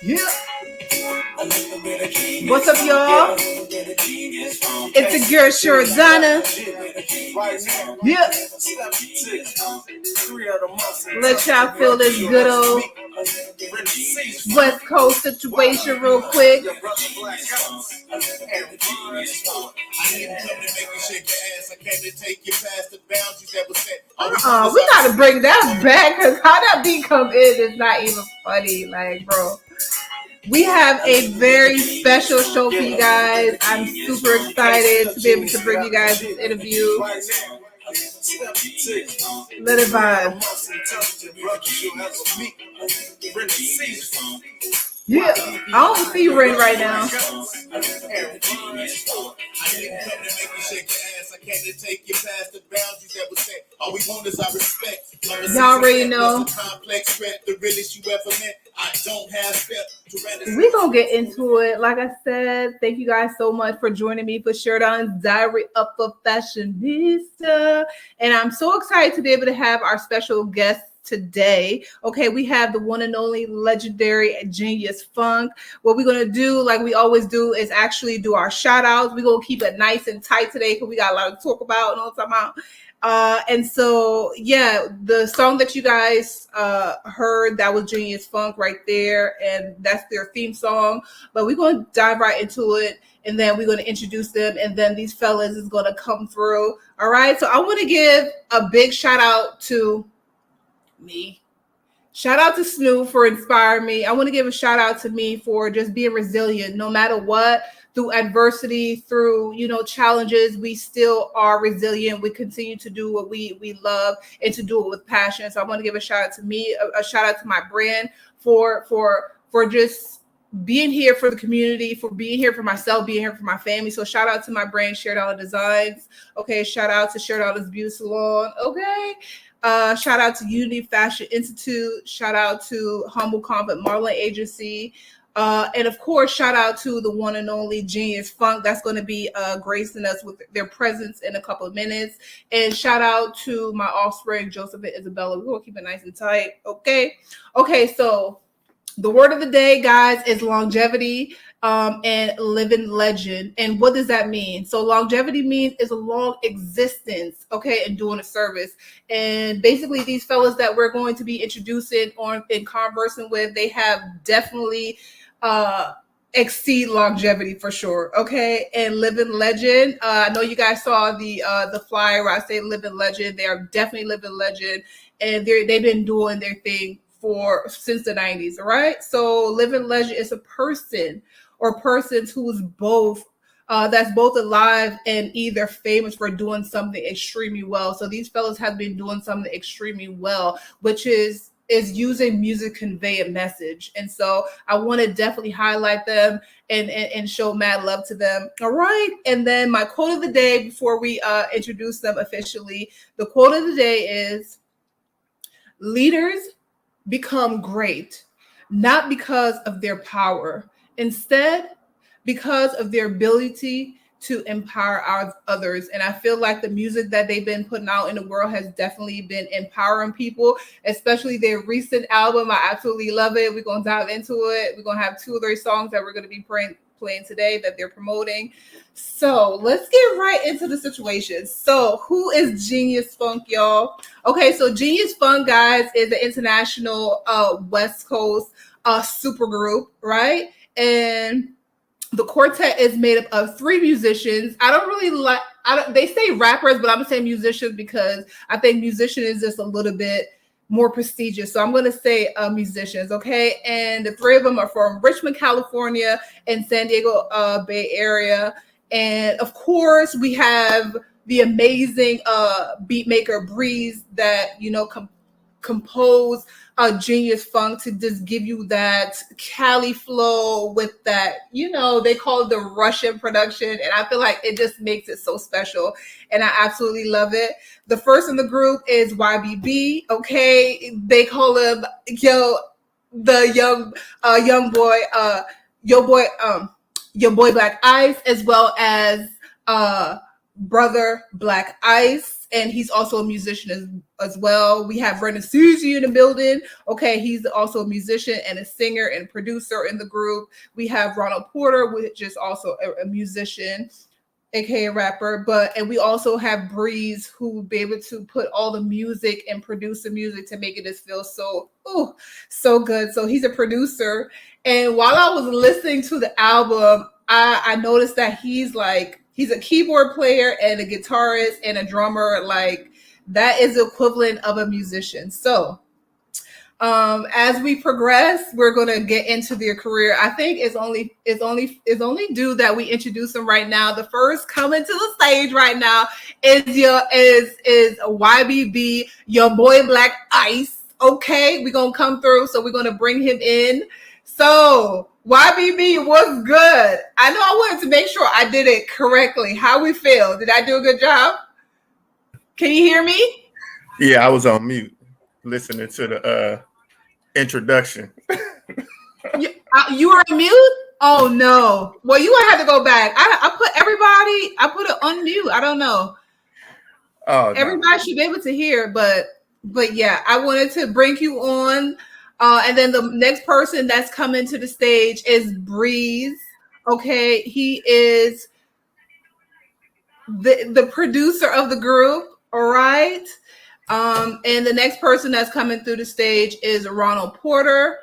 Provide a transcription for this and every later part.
Yeah. What's up, y'all? It's the girl Sheridonna. Yeah. Let y'all feel this good old West Coast situation real quick. We gotta bring that back because how that beat come in is not even funny. Like, bro. We have a very special show for you guys. I'm super excited to be able to bring you guys this interview. Let it vibe. Yeah, I don't see Ren right now. Y'all already know. We're going to get into it. Like I said, thank you guys so much for joining me for Sheridonna's Diary of a Fashionista. And I'm so excited to be able to have our special guest today. Okay, we have the one and only legendary Genius Funk. What we're going to do, like we always do, is actually do our shout outs. We're going to keep it nice and tight today because we got a lot to talk about and all the time. And so, yeah, the song that you guys heard, that was Genius Funk right there. And that's their theme song. But we're going to dive right into it. And then we're going to introduce them. And then these fellas is going to come through. All right. So I want to give a big shout out to me. Shout out to Snoop for inspiring me. I want to give a shout out to me for just being resilient no matter what. Through adversity, through, challenges, we still are resilient. We continue to do what we love and to do it with passion. So I want to give a shout out to me, a shout out to my brand for just being here for the community, for being here for myself, being here for my family. So shout out to my brand, Sheridonna Designs. Okay, shout out to Sheridonna's Beauty Salon. Okay. Shout out to Unity Fashion Institute. Shout out to Humble Confident Modeling Agency. And of course, shout out to the one and only Genius Funk. That's going to be gracing us with their presence in a couple of minutes. And shout out to my offspring, Joseph and Isabella. We're going to keep it nice and tight. Okay. So the word of the day, guys, is longevity and living legend. And what does that mean? So longevity means is a long existence, okay, and doing a service. And basically these fellas that we're going to be introducing or and conversing with, they have definitely exceed longevity for sure. Okay. And living legend. I know you guys saw the flyer where I say living legend. They are definitely living legend. And they've been doing their thing since the 90s. All right. So living legend is a person or persons who is both that's both alive and either famous for doing something extremely well. So these fellas have been doing something extremely well, which is using music to convey a message. And so I want to definitely highlight them and show mad love to them. All right. And then my quote of the day before we introduce them officially, the quote of the day is, leaders become great, not because of their power, instead, because of their ability to empower others. And I feel like the music that they've been putting out in the world has definitely been empowering people, especially their recent album. I absolutely love it. We're going to dive into it. We're going to have 2 of their songs that we're going to be playing today that they're promoting. So let's get right into the situation. So who is Genius Funk, y'all? Okay, so Genius Funk, guys, is an international West Coast super group, right? And the quartet is made up of 3 musicians. They say rappers, but I'm gonna say musicians because I think musician is just a little bit more prestigious. So I'm gonna say musicians, okay? And the 3 of them are from Richmond, California and San Diego Bay Area. And of course, we have the amazing beat maker Breeze that, compose Genius Funk to just give you that Cali flow with that, they call it the Russian production. And I feel like it just makes it so special. And I absolutely love it. The first in the group is YBBI. Okay. They call him, the young boy, your boy Black Ice, as well as brother Black Ice, and he's also a musician as well. We have Rinnessy in the building. Okay, he's also a musician and a singer and producer in the group. We have Ronald Porter, which is also a musician, aka rapper, and we also have Breeze, who will be able to put all the music and produce the music to make it just feel so good. So he's a producer, and while I was listening to the album, I noticed that he's a keyboard player and a guitarist and a drummer. Like, that is the equivalent of a musician. So as we progress, we're gonna get into their career. I think it's only due that we introduce them right now. The first coming to the stage right now is YBB, your boy Black Ice. Okay, we're gonna come through, so we're gonna bring him in. So YBB, what's good? I know I wanted to make sure I did it correctly. How we feel? Did I do a good job? Can you hear me? Yeah, I was on mute listening to the introduction. You were on mute? Oh no. Well, you gonna have to go back. I put it on mute. I don't know. Oh, everybody should be able to hear, but yeah, I wanted to bring you on. And then the next person that's coming to the stage is Breeze. Okay, he is the producer of the group. All right. And the next person that's coming through the stage is Ronald Porter.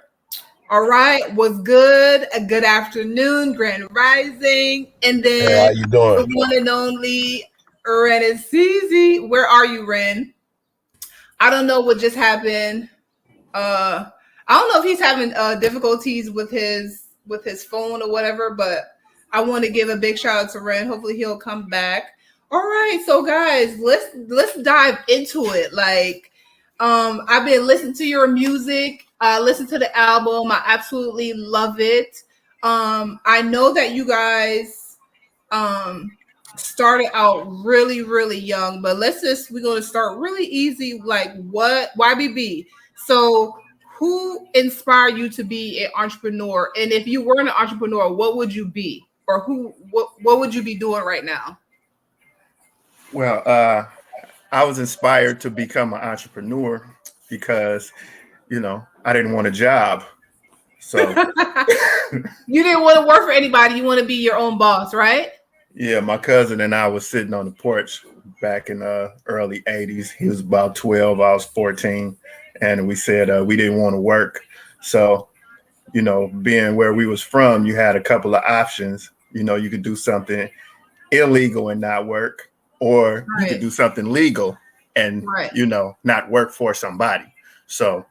All right, what's good? A good afternoon, Grand Rising. And then how you doing? The one and only Rinnessy. Where are you, Ren? I don't know what just happened. I don't know if he's having difficulties with his phone or whatever, but I want to give a big shout out to Ren. Hopefully he'll come back. All right, so guys, let's dive into it. Like, I've been listening to your music. Listen to the album. I absolutely love it. I know that you guys started out really, really young, but we're going to start really easy. Like, what YBB? So, who inspired you to be an entrepreneur? And if you weren't an entrepreneur, what would you be? Or what would you be doing right now? Well, I was inspired to become an entrepreneur because, I didn't want a job. So you didn't want to work for anybody. You want to be your own boss, right? Yeah, my cousin and I was sitting on the porch back in the early 80s. He was about 12, I was 14. And we said we didn't want to work. So, being where we was from, you had a couple of options. You could do something illegal and not work, or you could do something legal and, not work for somebody. So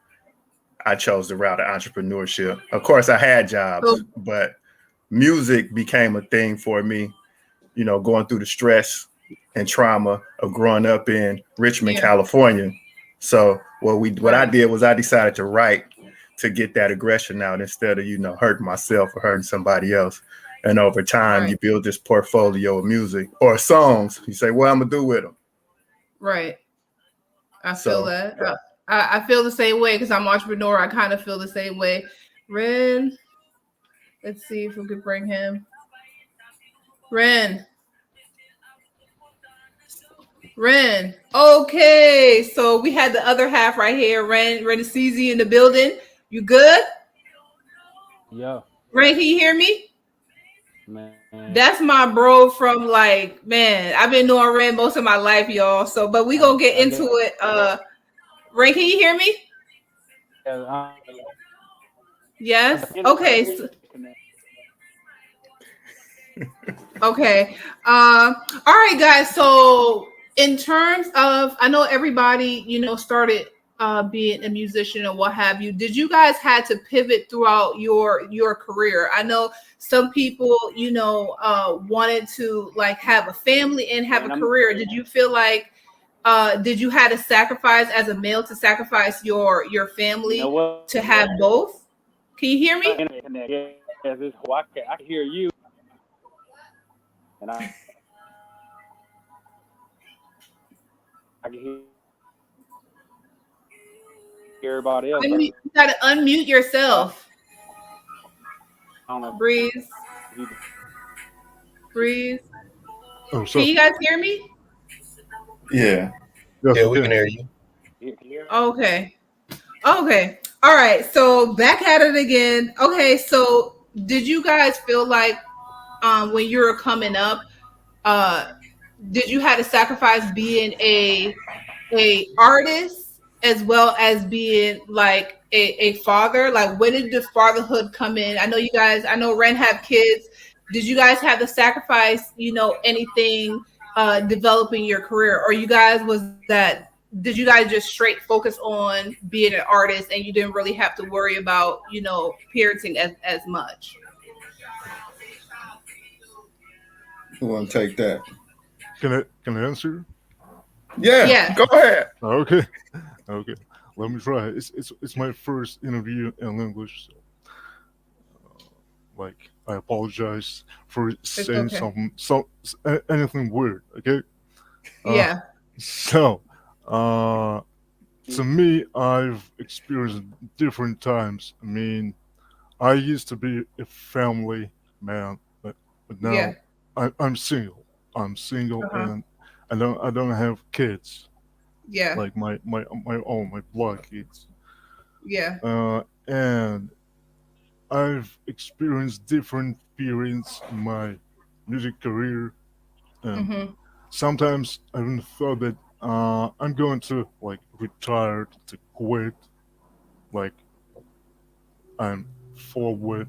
I chose the route of entrepreneurship. Of course, I had jobs, but music became a thing for me, going through the stress and trauma of growing up in Richmond, California. So what I did was I decided to write to get that aggression out instead of, hurting myself or hurting somebody else. And over time, you build this portfolio of music or songs. You say, what I'm going to do with them. Right. I feel that. I feel the same way because I'm an entrepreneur. I kind of feel the same way. Ren, let's see if we could bring him. Ren. Okay, so we had the other half right here. Rinnessy in the building. You good? Yeah. Ren, can you hear me? Man. That's my bro from I've been knowing Ren most of my life, y'all. So, but we gonna get into it. Ren, can you hear me? Yes. Okay. Okay. All right, guys. So, in terms of, I know everybody, started being a musician and what have you. Did you guys had to pivot throughout your career? I know some people, wanted to have a family and have a career. Did you feel like did you had to sacrifice as a male to sacrifice your family to have both? Can you hear me? Yes, I can hear you. And I can hear everybody else. You gotta unmute yourself. Breeze. Oh, Can so you guys hear me? Yeah. yes, Yeah, we we can can. hear you. Okay. Okay. All right. So back at it again. Okay. So did you guys feel like when you were coming up, uh did you have to sacrifice being a artist as well as being like a father? Like when did the fatherhood come in? I know you guys, I know Ren have kids. Did you guys have to sacrifice, anything developing your career? Or you guys was that did you guys just straight focus on being an artist and you didn't really have to worry about, parenting as much? Who want to take that? Can I answer? Yeah, Yeah. go ahead. Okay, okay. Let me try. It's my first interview in English, so like I apologize for saying Okay. anything weird. Okay. Uh, Yeah. so, uh, to me, I've experienced different times. I mean, I used to be a family man, but Yeah. now I'm single. I'm single, Uh-huh. and I don't have kids Yeah. like my own my blood kids. Yeah. And I've experienced different periods in my music career, and Mm-hmm. sometimes I even thought that I'm going to like retire to quit, like I'm forward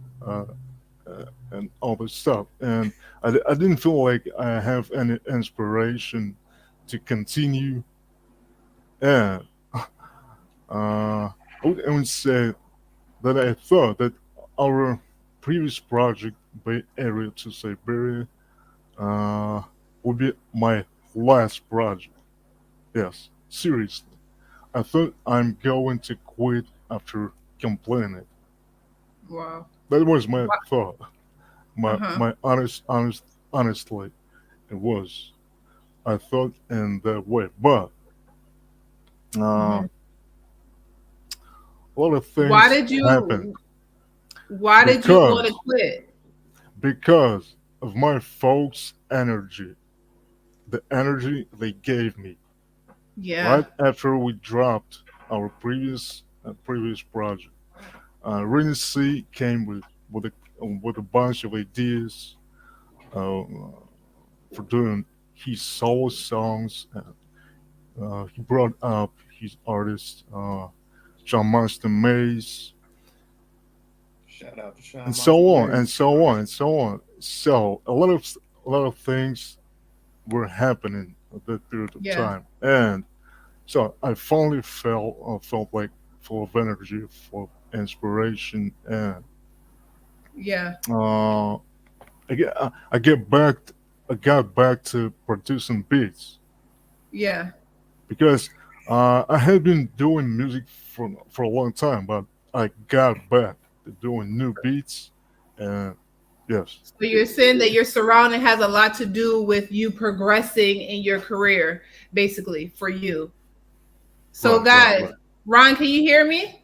and all this stuff. And I didn't feel like I have any inspiration to continue. And I would say that I thought that our previous project, Bay Area to Siberia, uh, would be my last project. Yes, seriously. I thought I'm going to quit after completing it. Wow. That was my thought. My Uh-huh. my honestly, it was. I thought in that way, but Mm-hmm. a lot of Why things did happened you want to because quit? because of my folks' energy, the energy they gave me Yeah. right after we dropped our previous project. Rinnessy came with a bunch of ideas uh, for doing his solo songs. He brought up his artist John Marston Mays, Shout out to and Sean so Martin on and Mays. so on and so on. So a lot of things were happening at that period of Yeah. time, and so I finally felt like full of energy, full of inspiration, and Yeah. uh, I get back. I got back to producing beats Yeah. because I had been doing music for a long time, but I got back to doing new beats, and yes, So you're saying that your surrounding has a lot to do with you progressing in your career, basically, for you. So right, right, guys, right. Ron, can you hear me?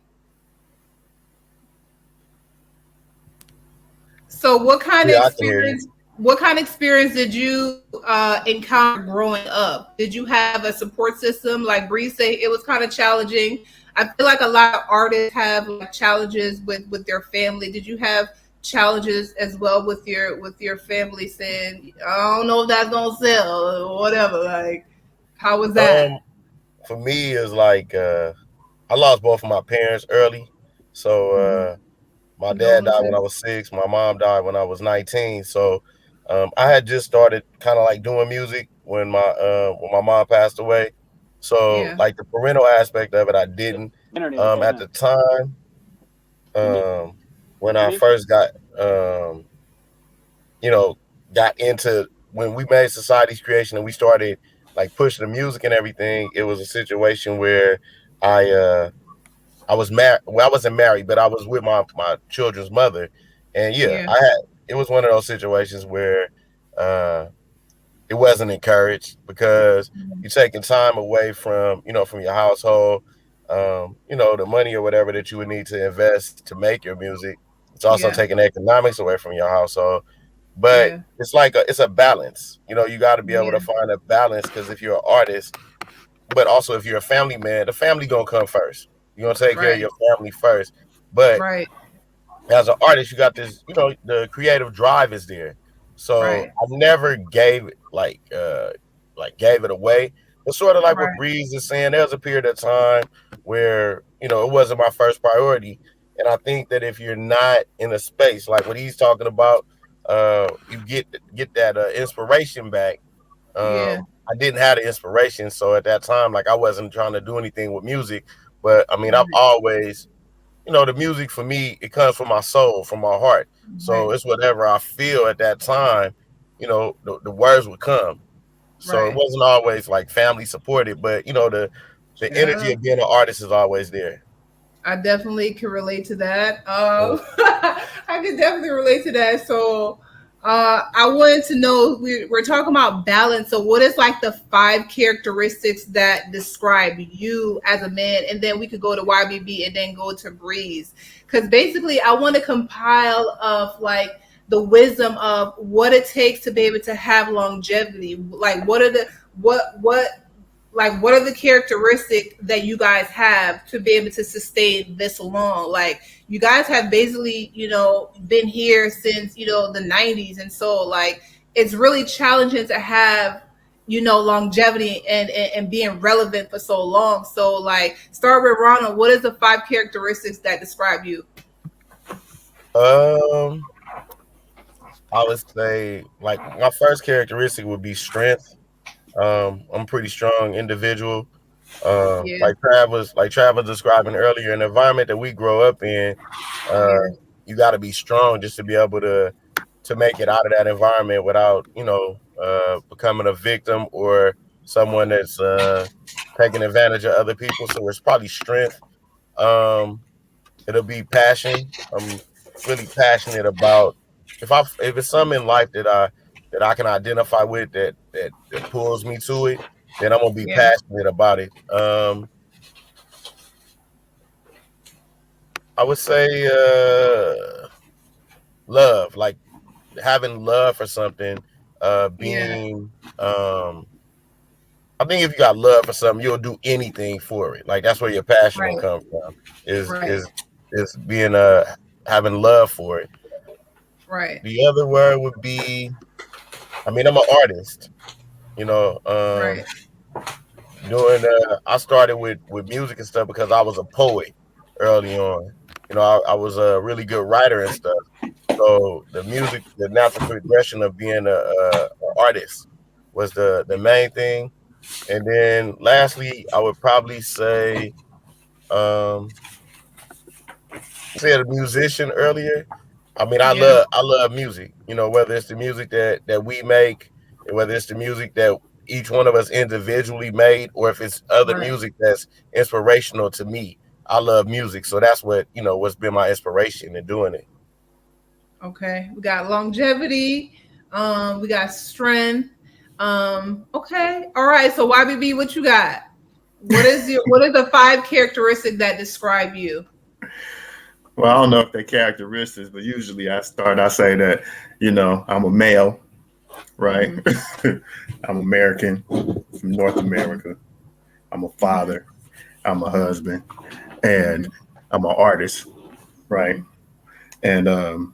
So Yeah, I can hear you. what kind of experience did you encounter growing up? Did you have a support system? Like Bree said, it was kind of challenging. I feel like a lot of artists have like challenges with their family. Did you have challenges as well with your family saying, I don't know if that's gonna sell or whatever? Like, how was that? Um, for me, is like I lost both of my parents early. So Mm-hmm. my dad died when I Condolences. was 6. My mom died when I was 19. So I had just started kind of like doing music when my mom passed away. So Yeah. like the parental aspect of it, I didn't. Internet. At the time, Can you um, when hear I me? first um, you know, got into when we made Society's Creation and we started like pushing the music and everything, it was a situation where I I was married. Well, I wasn't married, but I was with my children's mother, and yeah, Yeah. I had. It was one of those situations where uh, it wasn't encouraged because you're taking time away from from your household. The money or whatever that you would need to invest to make your music. It's also Yeah. taking economics away from your household. but Yeah. it's like it's a balance. You know, you got to be able to Yeah. find a balance, because if you're an artist, but also if you're a family man, the family gonna come first. You're gonna take care of Right. your family first. But Right. as an artist, you got this, you know, the creative drive is there. So Right. I never gave it like gave it away. It's sort of like what Right. Breeze is saying. There was a period of time where, you know, it wasn't my first priority. And I think that if you're not in a space like what he's talking about, you get that inspiration back. Yeah. I didn't have the inspiration, so at that time, like, I wasn't trying to do anything with music. But I mean, I've Right. always, you know, the music for me, it comes from my soul, from my heart. So Right. it's whatever I feel at that time, you know, the words would come. So it Right. wasn't always like family supported, but you know, the energy Yeah. of being an artist is always there. I definitely can relate to that. Mm. I can definitely relate to that. So, I wanted to know, we're talking about balance. So, what is like the 5 characteristics that describe you as a man? And then we could go to YBB and then go to Breeze. Because basically, I want to compile of like the wisdom of what it takes to be able to have longevity. Like, what are the what are the characteristics that you guys have to be able to sustain this long? Like, you guys have basically, been here since, the 90s. And so, like, it's really challenging to have, longevity and being relevant for so long. So, like, start with Ronald. What is the 5 characteristics that describe you? Um, I would say like my first characteristic would be strength. I'm a pretty strong individual. Yeah. Like Trav was describing earlier, an environment that we grow up in, uh, Yeah. you got to be strong just to be able to make it out of that environment without, you know, becoming a victim or someone that's taking advantage of other people. So it's probably strength. Um, it'll be passion. I'm really passionate about if it's something in life that I can identify with that pulls me to it, then I'm gonna be Yeah. passionate about it. I would say love, like having love for something, Yeah. being I think if you got love for something, you'll do anything for it. Like that's where your passion will Right. come from. Is Right. is is being having love for it. Right. The other word would be, I mean, I'm an artist, you know. Right. Doing I started with music and stuff because I was a poet early on. You know, I was a really good writer and stuff. So the music, the natural progression of being a artist was the main thing. And then lastly, I would probably um say a musician earlier. I mean, Yeah. I love music. You know, whether it's the music that we make, whether it's the music that each one of us individually made, or if it's other Right. music that's inspirational to me. I love music, so that's what, you know, what's been my inspiration in doing it. Okay, we got longevity. We got strength. Okay, all right. So YBB, what you got? What are the 5 characteristics that describe you? Well, I don't know if they're characteristics, but usually I say that, I'm a male, right? Mm-hmm. I'm American from North America. I'm a father. I'm a husband, and I'm an artist, right? And I'm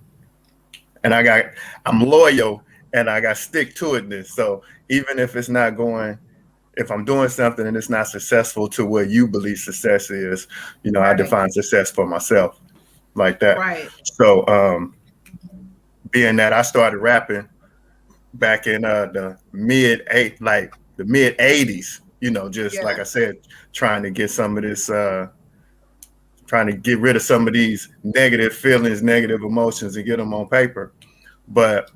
loyal, and I got stick to itness. So even if it's not going, if I'm doing something and it's not successful to what you believe success is, I Right. define success for myself like that. Right. So being that I started rapping back in the mid 80s, just Yeah. like I said, trying to get some of this trying to get rid of some of these negative feelings, negative emotions, and get them on paper. But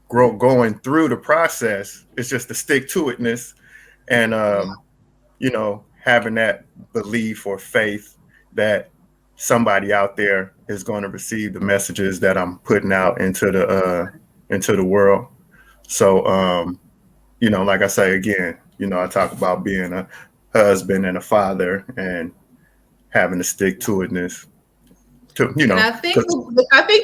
going through the process, it's just the stick to itness and having that belief or faith that somebody out there is going to receive the messages that I'm putting out into the world. So like I say again, I talk about being a husband and a father and having to stick to itness. To, you know, and I think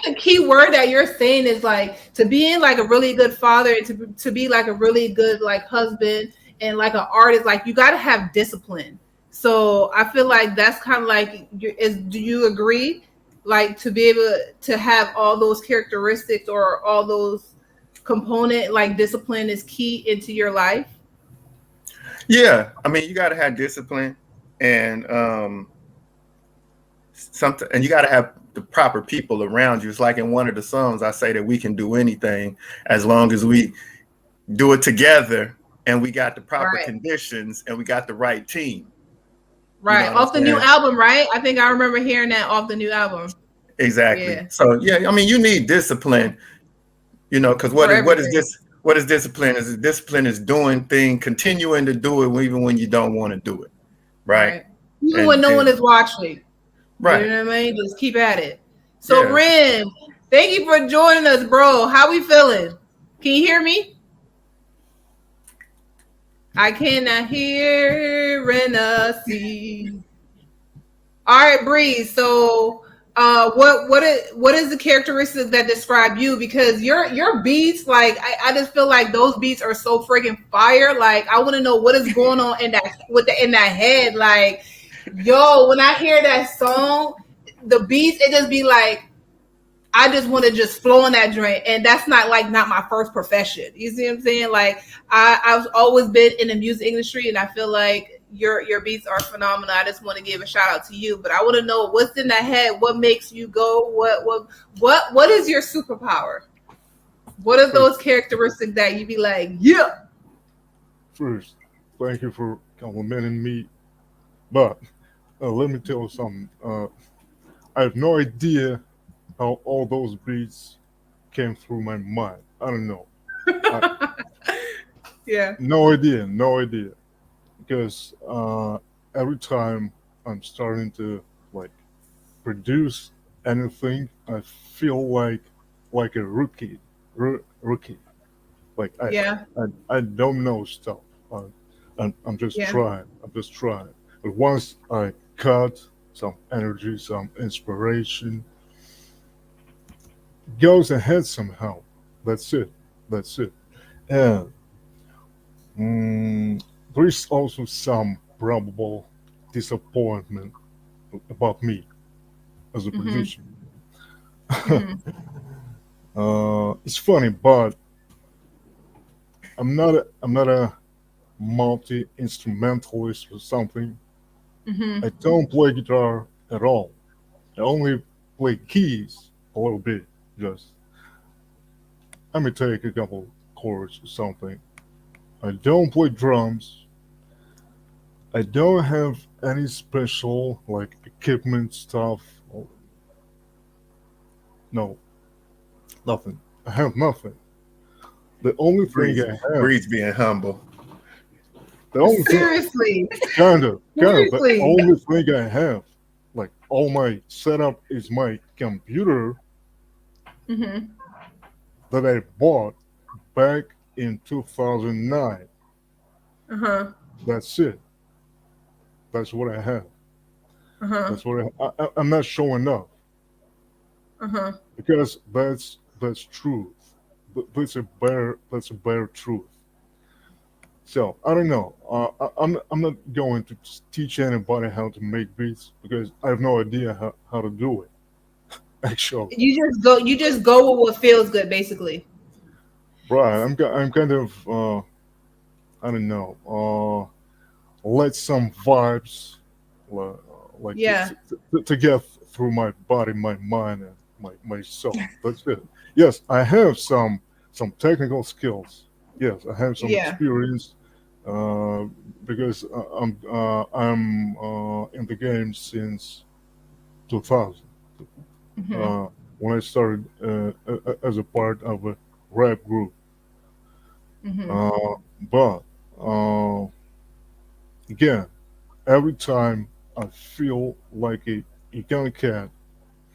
the key word that you're saying is like to being like a really good father, and to be like a really good like husband and like an artist, like you got to have discipline. So I feel like that's kind of like, do you agree? Like to be able to have all those characteristics or all those component, like discipline is key into your life. Yeah, I mean, you got to have discipline and something, and you got to have the proper people around you. It's like in one of the songs, I say that we can do anything as long as we do it together, and we got the proper conditions, and we got the right team. Right, you know off the new album, right? I think I remember hearing that off the new album. Exactly. Yeah. So yeah, I mean, you need discipline, you know, because what is discipline? Discipline is doing things, continuing to do it even when you don't want to do it, right? Even when no one is watching. Right. You know what I mean? Just keep at it. So Ren, thank you for joining us, bro. How we feeling? Can you hear me? I cannot hear Rinnessy. All right, Breeze. So what is the characteristics that describe you? Because your beats, like I just feel like those beats are so freaking fire. Like I want to know what is going on in that head. Like, yo, when I hear that song, the beats, it just be like, I just want to just flow in that joint. And that's not my first profession. You see what I'm saying? Like I've always been in the music industry, and I feel like your beats are phenomenal. I just want to give a shout out to you, but I want to know what's in that head. What makes you go? What is your superpower? What are those characteristics that you be like, yeah? First, thank you for complimenting me, but let me tell you something. I have no idea how all those beats came through my mind. I don't know. Yeah. No idea. Because every time I'm starting to like produce anything, I feel like a rookie. Like I don't know stuff. I'm just trying. But once I cut some energy, some inspiration, goes ahead somehow. That's it. And there's also some probable disappointment about me as a producer. It's funny, but I'm not a multi-instrumentalist or something. I don't play guitar at all. I only play keys a little bit. Just let me take a couple chords or something. I don't play drums. I don't have any special like equipment stuff. No, nothing. I have nothing. The only thing I have. Breeze being humble. The only Seriously. Kind of. The only thing I have, like all my setup, is my computer that I bought back in 2009. That's it. That's what I have. That's what I'm not showing up. Because that's truth. That's a bare truth. So I don't know. I'm not going to teach anybody how to make beats because I have no idea how to do it. Actually, you just go with what feels good, basically. Right. I'm kind of I don't know. Let some vibes like to get through my body, my mind, and my soul. That's it. Yes, I have some technical skills. Yes, I have some experience because I'm in the game since 2000. When I started as a part of a rap group. But again, every time I feel like a young cat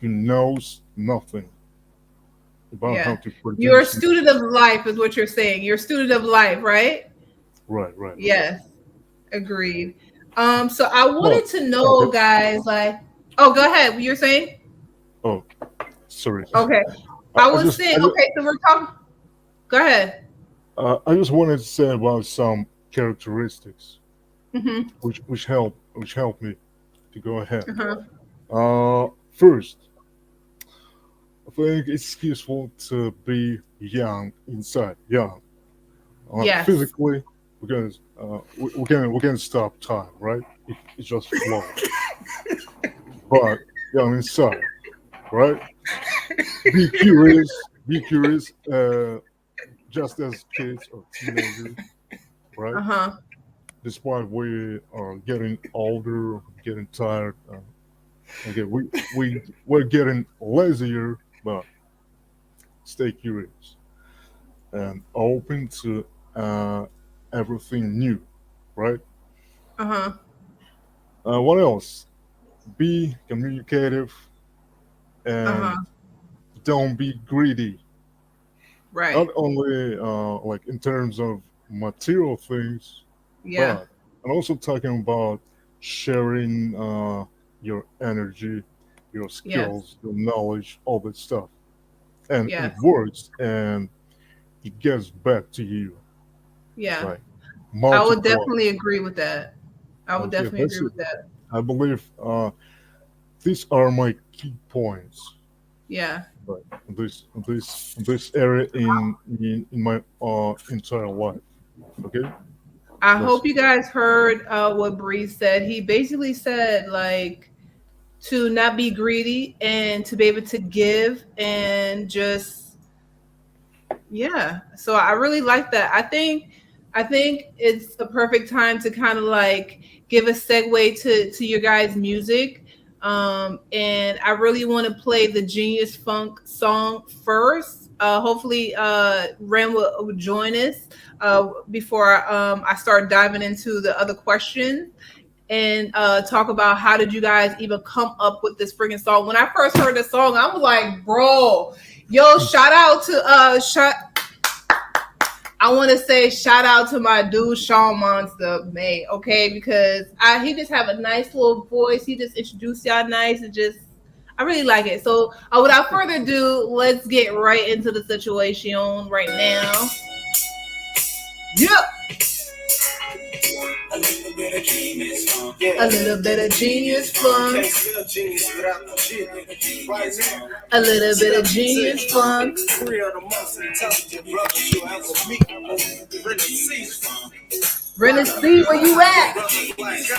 who knows nothing about how to produce. You're a student of life, is what you're saying. You're a student of life, right? Right. Yes, agreed. So I wanted to know, guys, like, oh, go ahead. What you're saying? Oh, sorry. Okay. I was saying, okay, so we're talking. Go ahead. I just wanted to say about some characteristics Mm-hmm. which help me to go ahead. Uh-huh. First, I think it's useful to be young inside, young, Yes. physically, because we can stop time, right? It just flows. But young inside, right? Be curious, just as kids or teenagers, right? Uh-huh. Despite we are getting older, getting tired, okay, we're getting lazier, but stay curious and open to everything new, right? Uh-huh. What else? Be communicative and Uh-huh. don't be greedy. Right. Not only like in terms of material things, Yeah. but I'm also talking about sharing your energy, your skills, your knowledge, all that stuff, and Yes. it works and it gets back to you. Yeah. Like I would multiply. definitely agree with that. I would Okay, definitely that's agree it. with that. I believe these are my key points. Yeah. But this area in my entire life. Okay. I That's hope you guys heard what Bree said. He basically said like to not be greedy and to be able to give and just yeah. So I really like that. I think it's the perfect time to kind of like give a segue to your guys' music. And I really want to play the Genius Funk song first. Hopefully, Ren will join us before I start diving into the other questions and talk about how did you guys even come up with this freaking song. When I first heard the song, I was like, bro, yo, shout out to I want to say shout out to my dude Sean Monster, mate, okay? Because he just have a nice little voice. He just introduced y'all nice and just I really like it. So without further ado, let's get right into the situation right now. Yep. A little bit of genius funk. A little bit of genius funk. Can't spell genius without the genius. Right now. A little bit of genius funk. 3 of the most intelligent brothers you'll ever meet. Rinnessy funk. Rinnessy, where you at? Take your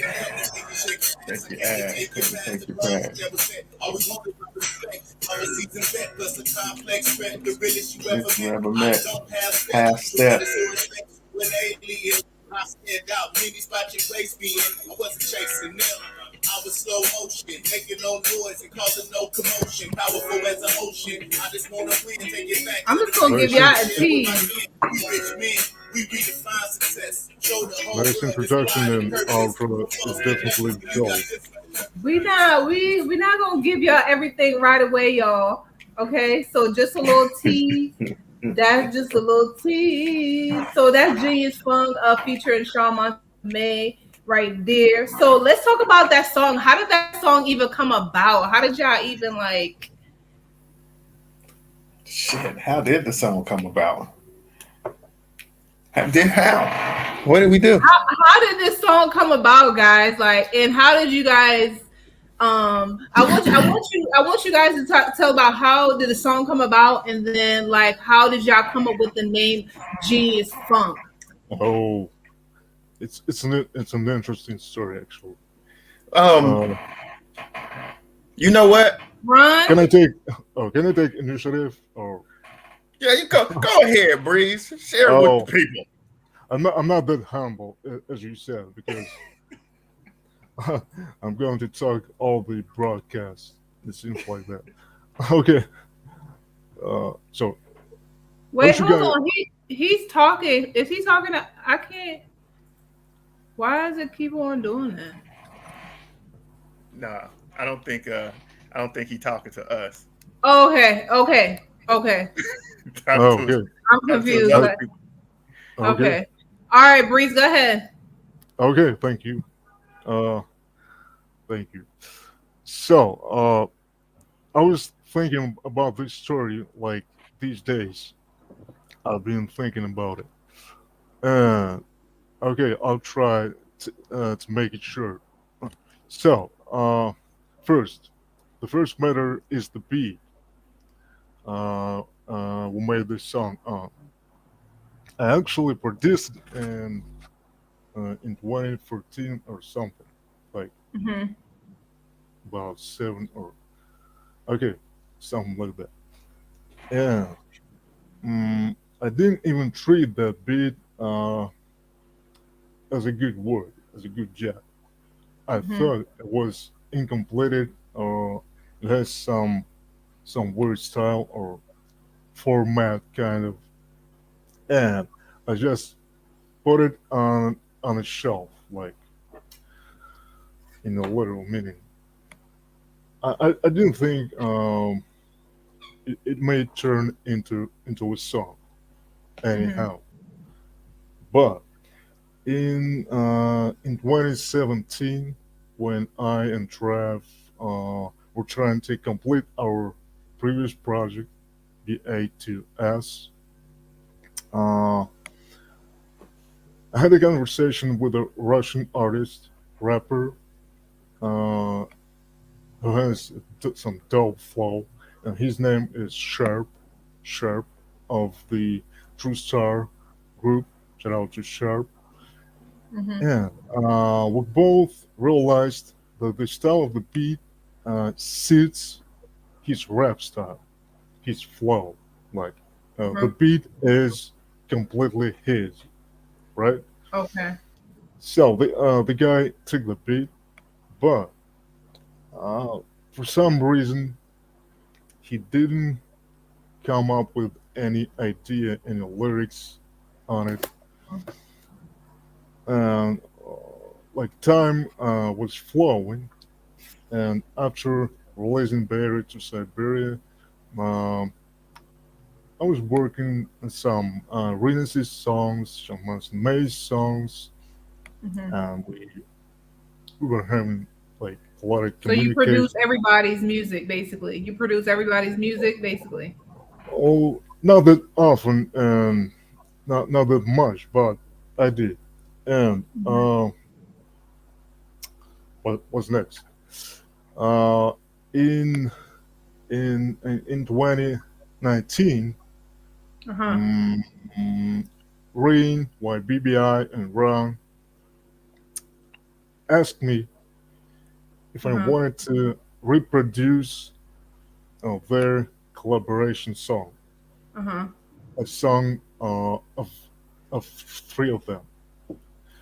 ass. Take your pants. If you ever met half step. I stand out, many spots your place be in. I wasn't chasing them. I was slow motion, making no noise and causing no commotion. Powerful as an ocean. I just wanna win, take it back. I'm just gonna give y'all a tease. We redefine success. Show the whole nice introduction and outro is definitely gold. We not gonna give y'all everything right away, y'all. Okay, so just a little tease. That's just a little tease. So that's Genius Funk featuring Sean Monte right there. So let's talk about that song. How did that song even come about? How did y'all even like? Shit, how did the song come about? How? What did we do? How did this song come about, guys? Like, and how did you guys? I want you guys to tell about how did the song come about, and then like how did y'all come up with the name Genius Funk? Oh, it's an interesting story actually. You know what? Ron, can I take initiative or? Yeah, you go ahead, Breeze. Share it with the people. I'm not that humble as you said because I'm going to talk all the broadcasts. It seems like that. Okay. So wait, hold on. He's talking. Is he talking? I can't. Why does it keep on doing that? Nah, I don't think he's talking to us. Okay. Okay. I'm confused. Okay. All right, Breeze, go ahead. Okay, thank you. Thank you. So I was thinking about this story like these days. I've been thinking about it. Uh, okay, I'll try to make it short. So, first, the first matter is the beat. Who made this song? I actually produced it in 2014 or something, like Mm-hmm. about 7 or okay, something like that. Yeah, I didn't even treat that beat as a good word, as a good job. I Mm-hmm. thought it was incompleted or it has some weird style or format kind of, and I just put it on a shelf, like in a literal meaning. I didn't think it may turn into a song Mm-hmm. anyhow, but in 2017 when I and Trav were trying to complete our previous project, the A2S. Uh, I had a conversation with a Russian artist, rapper, uh, who has some dope flow, and his name is Sharp of the True Star group. Shout out to Sharp. Mm-hmm. And we both realized that the style of the beat suits his rap style, his flow. Like the Mm-hmm. beat is completely his, right? Okay. So the guy took the beat, but uh, for some reason he didn't come up with any idea, any lyrics on it. And like time was flowing, and after releasing Barry to Siberia, um, I was working on some Rinnessy songs, some Maze songs, Mm-hmm. and we were having like a lot of So you produce communication. everybody's music, basically. You produce everybody's music, basically. Oh, not that often, and not that much, but I did. And Mm-hmm. what's next? Uh, in in 2019, Uh-huh. mm, Rain, YBBI, and Ron asked me if I Uh-huh. wanted to reproduce their collaboration song, Uh-huh. a song of three of them.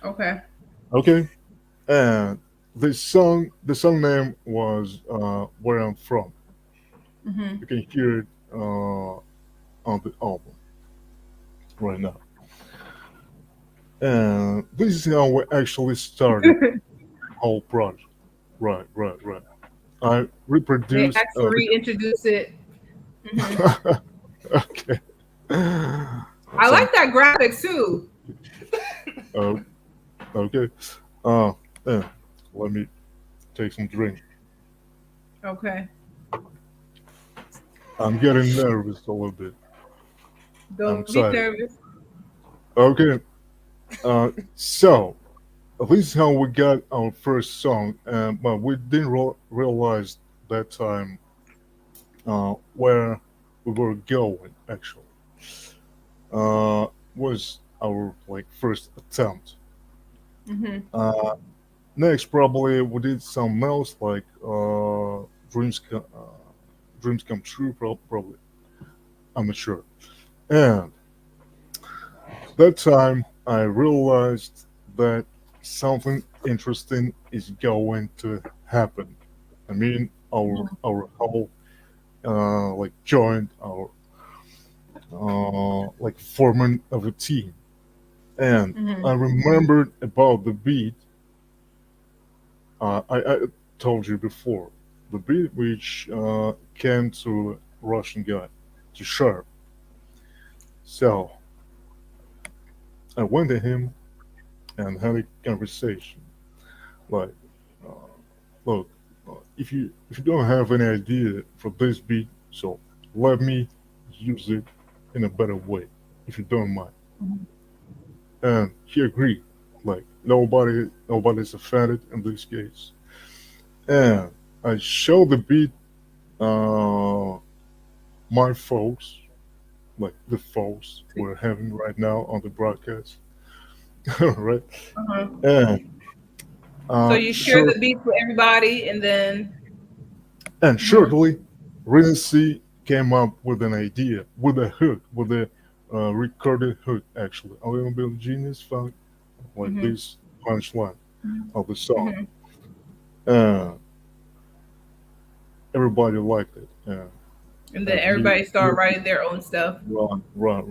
Okay. Okay, and the song name was "Where I'm From." Mm-hmm. You can hear it on the album right now. And this is how we actually started the whole project. Right. I They reproduced. asked to reintroduce it. Mm-hmm. Okay. I Some. like that graphic too. Uh, okay. Uh, yeah. Let me take some drink. Okay. I'm getting nervous a little bit. I'm Don't be excited. nervous. Okay. So this is how we got our first song, but we didn't realize that time where we were going. Actually, was our like first attempt. Mm-hmm. Uh, Next, probably we did some else like dreams come true. Probably, I'm not sure. And that time, I realized that something interesting is going to happen. I mean, our whole like joined our like forming of a team, and Mm-hmm. I remembered about the beat. I told you before the beat which came to Russian guy to Sharp. So I went to him and had a conversation like, uh, look, if you don't have any idea for this beat, so let me use it in a better way, if you don't mind. And he agreed. Like nobody's offended in this case. And I showed the beat my folks, like the folks we're having right now on the broadcast. Right? Uh-huh. And So you share the beat with everybody, and then shortly, Rinnessy came up with an idea, with a hook, with a recorded hook, actually. A little bit of genius funk, like this punchline of the song. Everybody liked it. And then everybody started writing their own stuff. Right.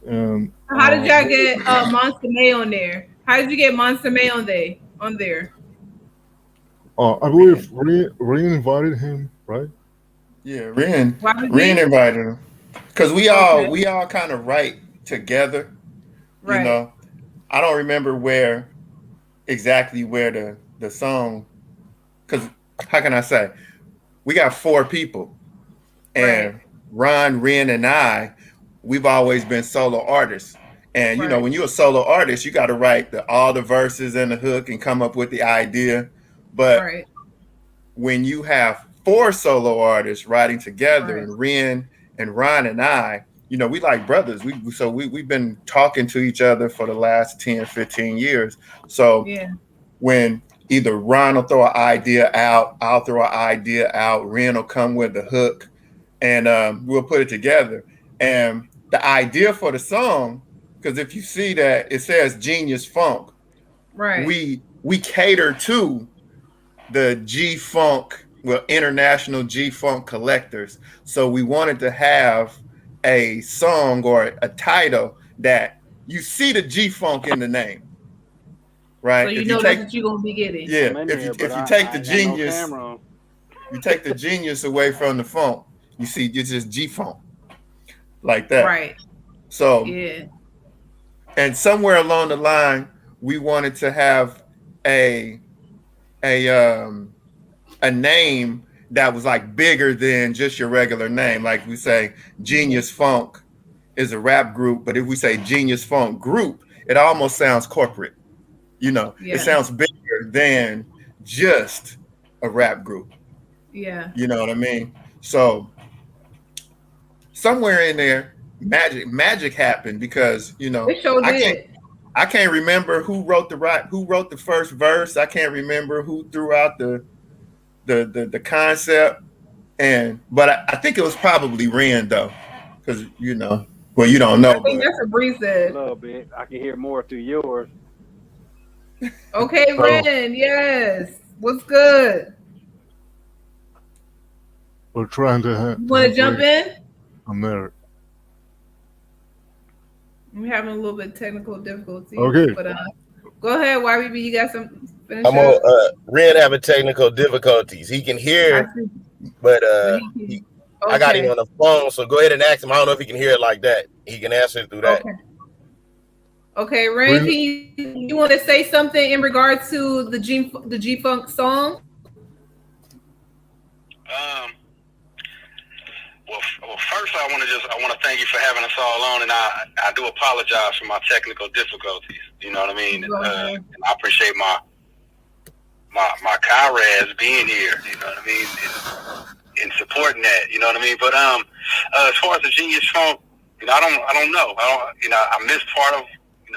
And how did y'all get Monster May on there? How did you get Monster May on there? I believe Ren invited him, right? Yeah, Ren invited him because we all kind of write together. Right. You know, I don't remember exactly where the song, because how can I say, we got 4 people, and Ron, Ren, and I, we've always been solo artists. And you know, when you're a solo artist, you got to write all the verses and the hook and come up with the idea. But when you have 4 solo artists writing together, and Ren and Ron and I, you know, we like brothers. We've been talking to each other for the last 10, 15 years. So when either Ron will throw an idea out, I'll throw an idea out, Ren will come with the hook, and we'll put it together. And the idea for the song, because if you see that it says Genius Funk, we cater to the G-Funk, international G-Funk collectors. So we wanted to have a song or a title that you see the G-Funk in the name, right? So you that's what you're gonna be getting. Yeah, if you take the genius, you take the genius away from the funk, you see it's just G-Funk, like that. Right. So and somewhere along the line, we wanted to have a name that was like bigger than just your regular name. Like we say Genius Funk is a rap group, but if we say Genius Funk Group, it almost sounds corporate. You know, it sounds bigger than just a rap group. Yeah. You know what I mean? So somewhere in there, magic happened, because you know, I can't remember who wrote the first verse. I can't remember who threw out the concept, but I think it was probably Ren, though, because you know, well, you don't know. I think that's what Bree said. A little bit. I can hear more through yours. Okay, Ren. Yes. What's good? We're trying to have. You want to jump in? I'm there. We're having a little bit of technical difficulty. Okay. But go ahead, YBB. You got some. I'm on. Ren having technical difficulties. He can hear, but I got him on the phone. So go ahead and ask him. I don't know if he can hear it like that. He can answer it through that. Okay, Ren, you want to say something in regards to the G-Funk song? Well, first I want to thank you for having us all on, and I do apologize for my technical difficulties. You know what I mean? And I appreciate my comrades being here. You know what I mean? And supporting that. You know what I mean? But as far as the Genius Funk, you know, I don't know. I missed part of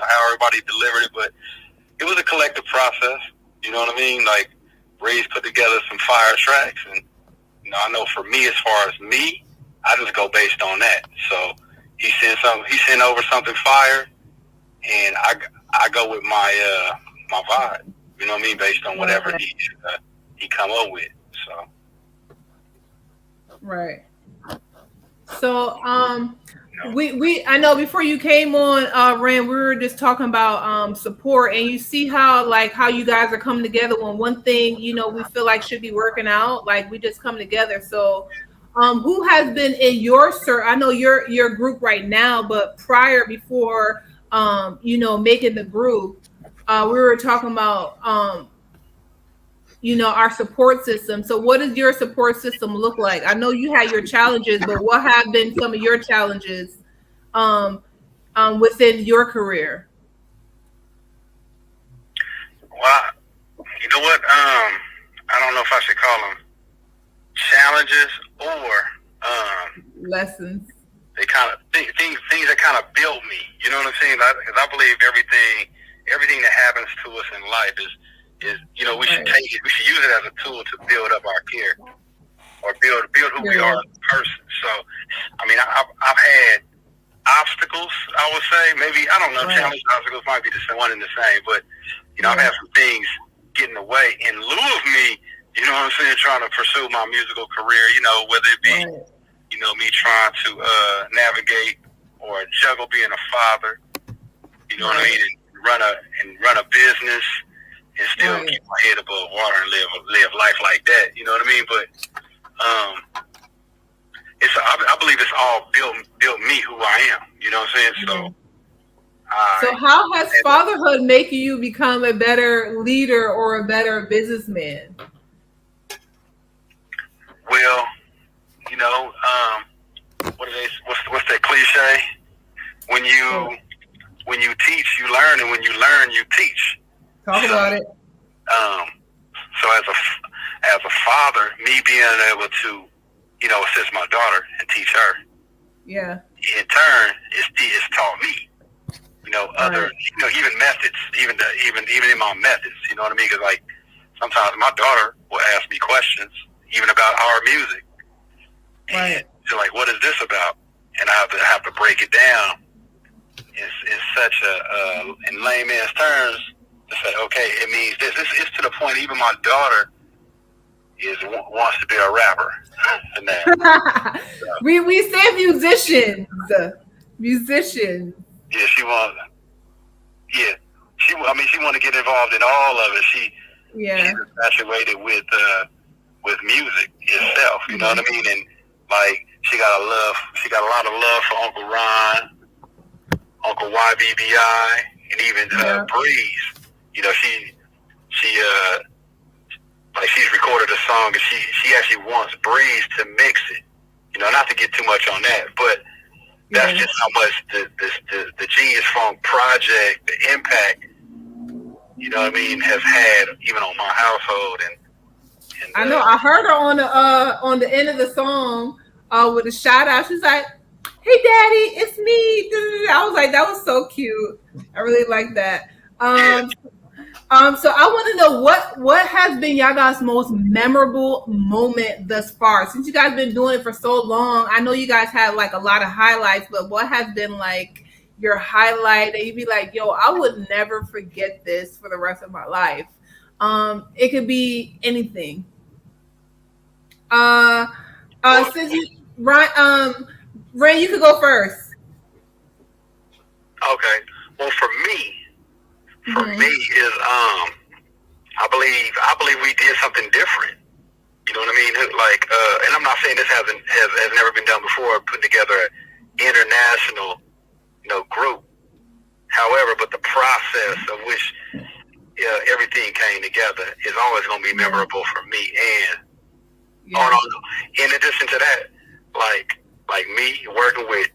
how everybody delivered it, but it was a collective process. You know what I mean? Like, Ray's put together some fire tracks, and I know for me, as far as me, I just go based on that. So he sent over something fire, and I go with my vibe. You know what I mean? Based on whatever he come up with. So. Right. So I know before you came on, Ren, we were just talking about support, and you see how you guys are coming together when one thing we feel like should be working out, like we just come together. So who has been in your I know your group right now, but before making the group, we were talking about our support system. So what does your support system look like? I know you had your challenges, but what have been some of your challenges within your career? Well, you know what? I don't know if I should call them challenges or lessons. They kind of things that kind of built me. You know what I'm saying? Because I believe everything that happens to us in life is we should take it. We should use it as a tool to build up our character or build who we are as a person. So, I mean, I've had obstacles. I would say maybe I don't know. Challenge obstacles might be the same one and the same, but I've had some things get in the way in lieu of me. You know what I'm saying? Trying to pursue my musical career. Whether it be me trying to navigate or juggle being a father. You know what I mean? And run a business. And still keep my head above water and live life like that. You know what I mean? But I believe it's all built me who I am. You know what I'm saying? So how has fatherhood making you become a better leader or a better businessman? Well, what's that cliche? When you teach, you learn, and when you learn, you teach. Talk about it. So as a father, me being able to, assist my daughter and teach her. Yeah. In turn, it's taught me, other, even methods, even in my methods. You know what I mean? Because like sometimes my daughter will ask me questions, even about our music. And she's like, "What is this about?" And I have to break it down. It's such in layman's terms. To say, okay, it means this. It's to the point even my daughter wants to be a rapper. We say musicians. Yeah, she wants. Yeah, she want to get involved in all of it. She's infatuated with music itself. You know what I mean? And like she got a lot of love for Uncle Ron, Uncle YBBI, and even Breeze. She's recorded a song and she actually wants Breeze to mix it. Not to get too much on that, but that's just how much the Genius Funk project, the impact, has had even on my household. And I know I heard her on the end of the song with a shout out. She's like, "Hey, Daddy, it's me." I was like, that was so cute. I really like that. So I want to know what has been y'all guys' most memorable moment thus far? Since you guys been doing it for so long, I know you guys have like a lot of highlights, but what has been like your highlight that you'd be like, "Yo, I would never forget this for the rest of my life"? It could be anything. Since you Ray, you could go first. Okay. Well, for me is I believe we did something different. You know what I mean? Like, and I'm not saying this has never been done before. Putting together an international, group. However, but the process of which everything came together is always going to be memorable for me. And in addition to that, like me working with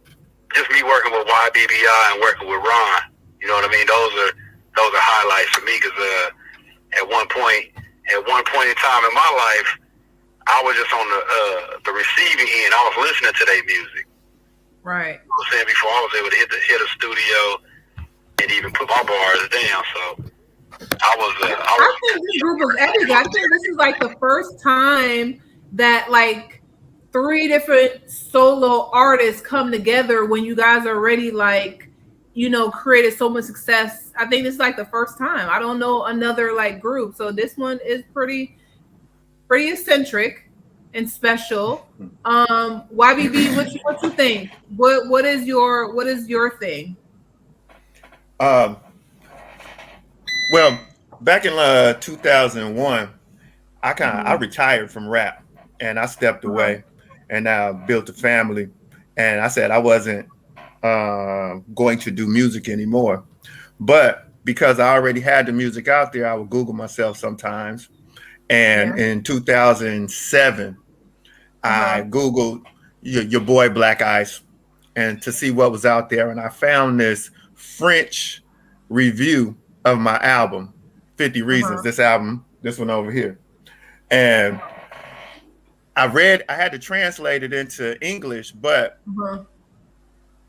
YBBI and working with Ron. You know what I mean? Those are highlights for me because at one point in time in my life, I was just on the receiving end. I was listening to their music. Right. I was saying before I was able to hit a studio and even put my bars down. So I think this group of epic. I think this is like the first time that like 3 different solo artists come together when you guys already like, created so much success. I think this is like the first time. I don't know another like group. So this one is pretty eccentric and special. YBB, what you think? What is your thing? Well, back in 2001, I retired from rap and I stepped away and I built a family. And I said I wasn't going to do music anymore. But because I already had the music out there, I would Google myself sometimes And in 2007, I Googled your boy Black Ice and to see what was out there. And I found this French review of my album, 50 Reasons, this album, this one over here. And I had to translate it into English, but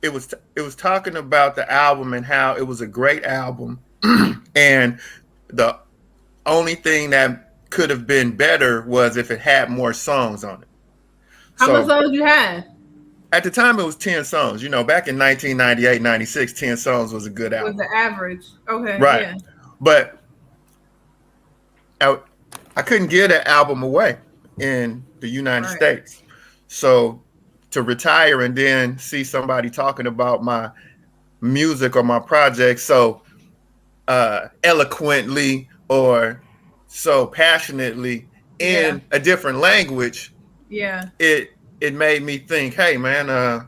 it was talking about the album and how it was a great album. And the only thing that could have been better was if it had more songs on it. How many songs you had? At the time, it was 10 songs. You know, back in 1998, 96, 10 songs was a good album. Was the average. Okay. Right. Yeah. But I couldn't give that album away in the United States. So to retire and then see somebody talking about my music or my project so eloquently or so passionately in a different language, it made me think, hey man, I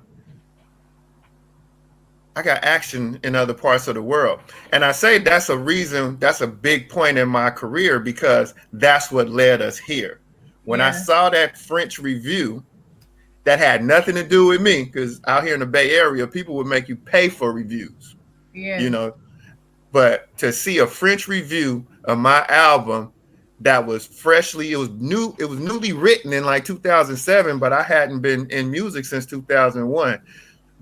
got action in other parts of the world. And I say that's a big point in my career because that's what led us here. When I saw that French review, that had nothing to do with me, because out here in the Bay Area, people would make you pay for reviews. You know, but to see a French review of my album that was freshly, it was newly written in like 2007, but I hadn't been in music since 2001.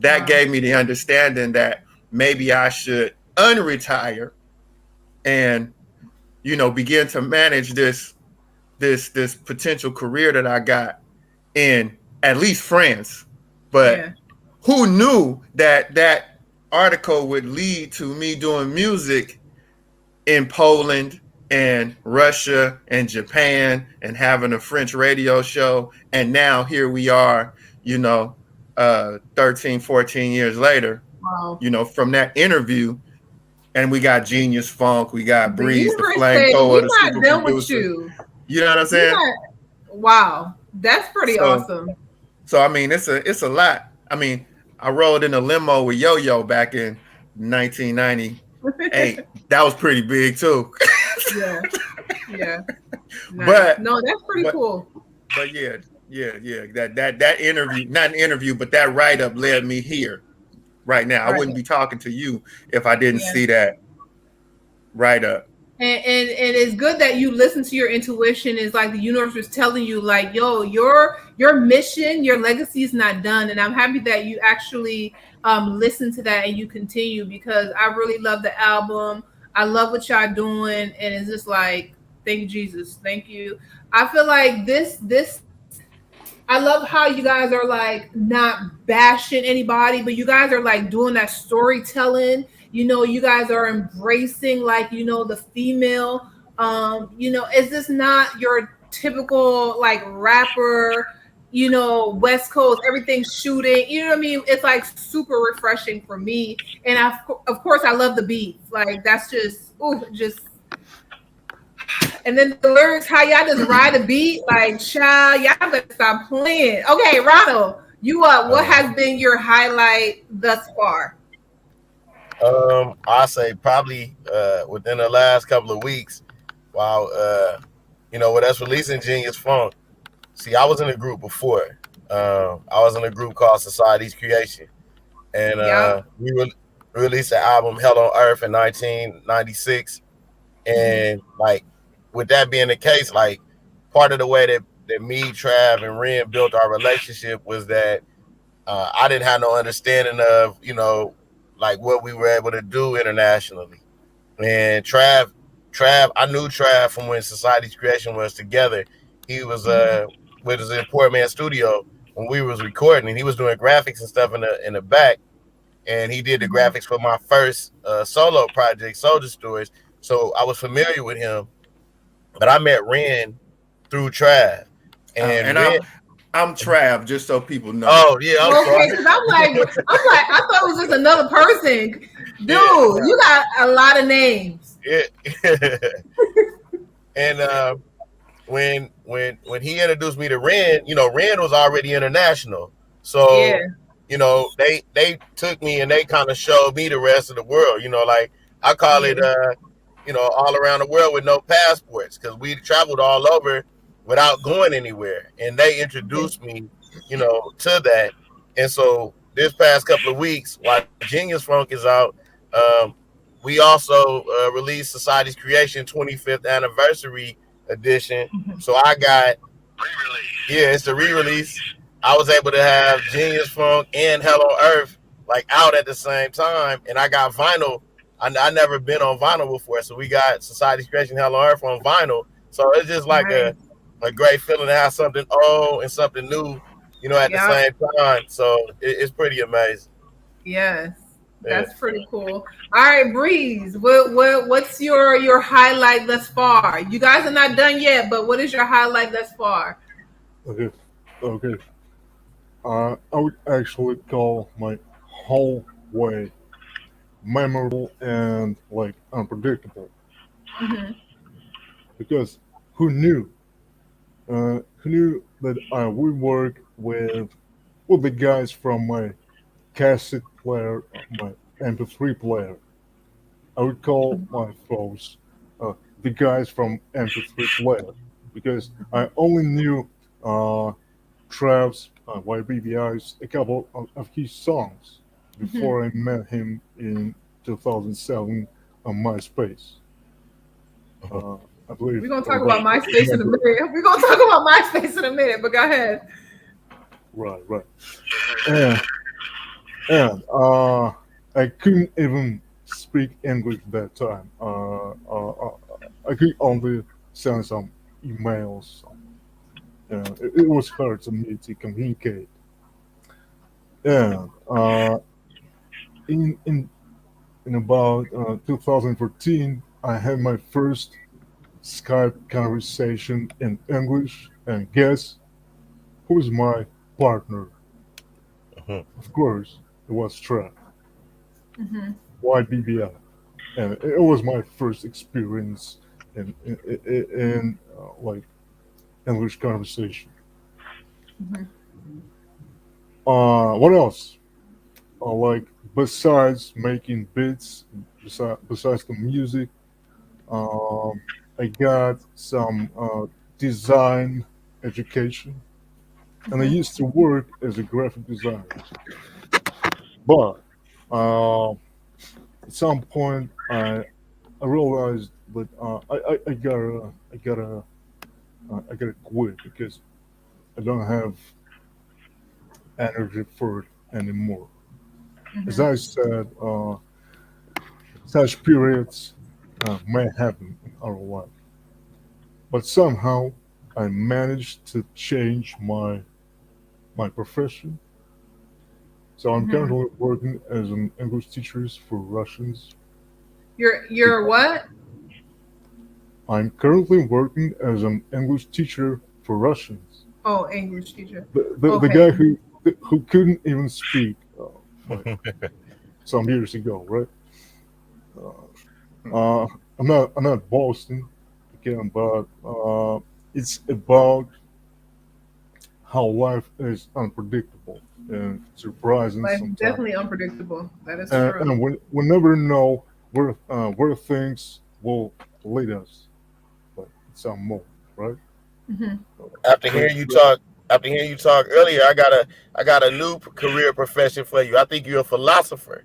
That gave me the understanding that maybe I should unretire and, you know, begin to manage this potential career that I got in at least France. But who knew that article would lead to me doing music in Poland and Russia and Japan and having a French radio show. And now here we are, you know, 13, 14 years later, you know, from that interview. And we got Genius Funk, we got Breeze, the Flamethrower, the super producer. You know what I'm saying? Wow, that's pretty awesome. So I mean, it's a lot. I mean, I rode in a limo with Yo-Yo back in 1998. That was pretty big too. Yeah. Nice. But no, that's pretty cool. But yeah. That interview, not an interview, but that write-up led me here right now. I wouldn't be talking to you if I didn't see that write-up. And it's good that you listen to your intuition. It's like the universe was telling you, like, yo, your mission, your legacy is not done. And I'm happy that you actually listen to that and you continue, because I really love the album. I love what y'all doing. And it's just like, thank you, Jesus. Thank you. I feel like this I love how you guys are like not bashing anybody, but you guys are like doing that storytelling. You know, you guys are embracing, like, you know, the female. You know, is this not your typical like rapper, you know, West Coast, everything shooting? You know what I mean? It's like super refreshing for me. And of course, I love the beats. Like, that's just, and then the lyrics, how y'all just ride a beat, like, child, y'all better stop playing. Okay, Ronald, you what has been your highlight thus far? I say probably within the last couple of weeks, while you know, with us releasing Genius Funk. See, I was in a group before. I was in a group called Society's Creation, and we released an album, Hell on Earth, in 1996. And like, with that being the case, like, part of the way that me, Trav, and Ren built our relationship was that I didn't have no understanding of, you know, like what we were able to do internationally. And Trav, I knew Trav from when Society's Creation was together. He was with us in Poor Man Studio when we was recording, and he was doing graphics and stuff in the back. And he did the graphics for my first solo project, Soldier Stories. So I was familiar with him, but I met Ren through Trav. And I'm Trav, just so people know. Oh yeah, okay. Because I'm like, I thought it was just another person, dude. Yeah. You got a lot of names. Yeah. And when he introduced me to Ren, you know, Ren was already international, so you know, they took me and they kind of showed me the rest of the world. You know, like I call it. all around the world with no passports because we traveled all over without going anywhere. And they introduced me, to that. And so this past couple of weeks, while Genius Funk is out, we also released Society's Creation 25th Anniversary Edition. So I got, it's the re-release. I was able to have Genius Funk and Hell on Earth out at the same time, and I got vinyl. I never been on vinyl before, so we got Society's Creation Hell on Earth on vinyl. So it's just like a great feeling to have something old and something new, at the same time. So it's pretty amazing. Yes, that's pretty cool. All right, Breeze, what's your highlight thus far? You guys are not done yet, but what is your highlight thus far? Okay. I would actually call my whole way memorable and unpredictable. Because who knew that I would work with the guys from my cassette player, my MP3 player. I would call my foes the guys from MP3 player because I only knew Trav's YBBI's a couple of his songs before I met him in 2007 on MySpace. I believe we're gonna talk about MySpace in a minute. But go ahead. Right. And I couldn't even speak English that time. I could only send some emails. It was hard for me to communicate. And in about 2014, I had my first Skype conversation in English, and guess who's my partner? Of course, it was Trav. YBBI, and it was my first experience in English conversation. What else? Besides making beats, besides the music, I got some design education, and I used to work as a graphic designer. But at some point, I realized that I gotta quit because I don't have energy for it anymore. As I said, such periods may happen in our life, but somehow I managed to change my profession. So I'm currently working as an English teacher for Russians. You're what? I'm currently working as an English teacher for Russians. Oh, English teacher. The guy who couldn't even speak some years ago, right? I'm not boasting again, but it's about how life is unpredictable and surprising. Life sometimes. Definitely unpredictable. That is true. And we never know where things will lead us. But some more, right? After hearing you talk earlier, I got a new career profession for you. I think you're a philosopher.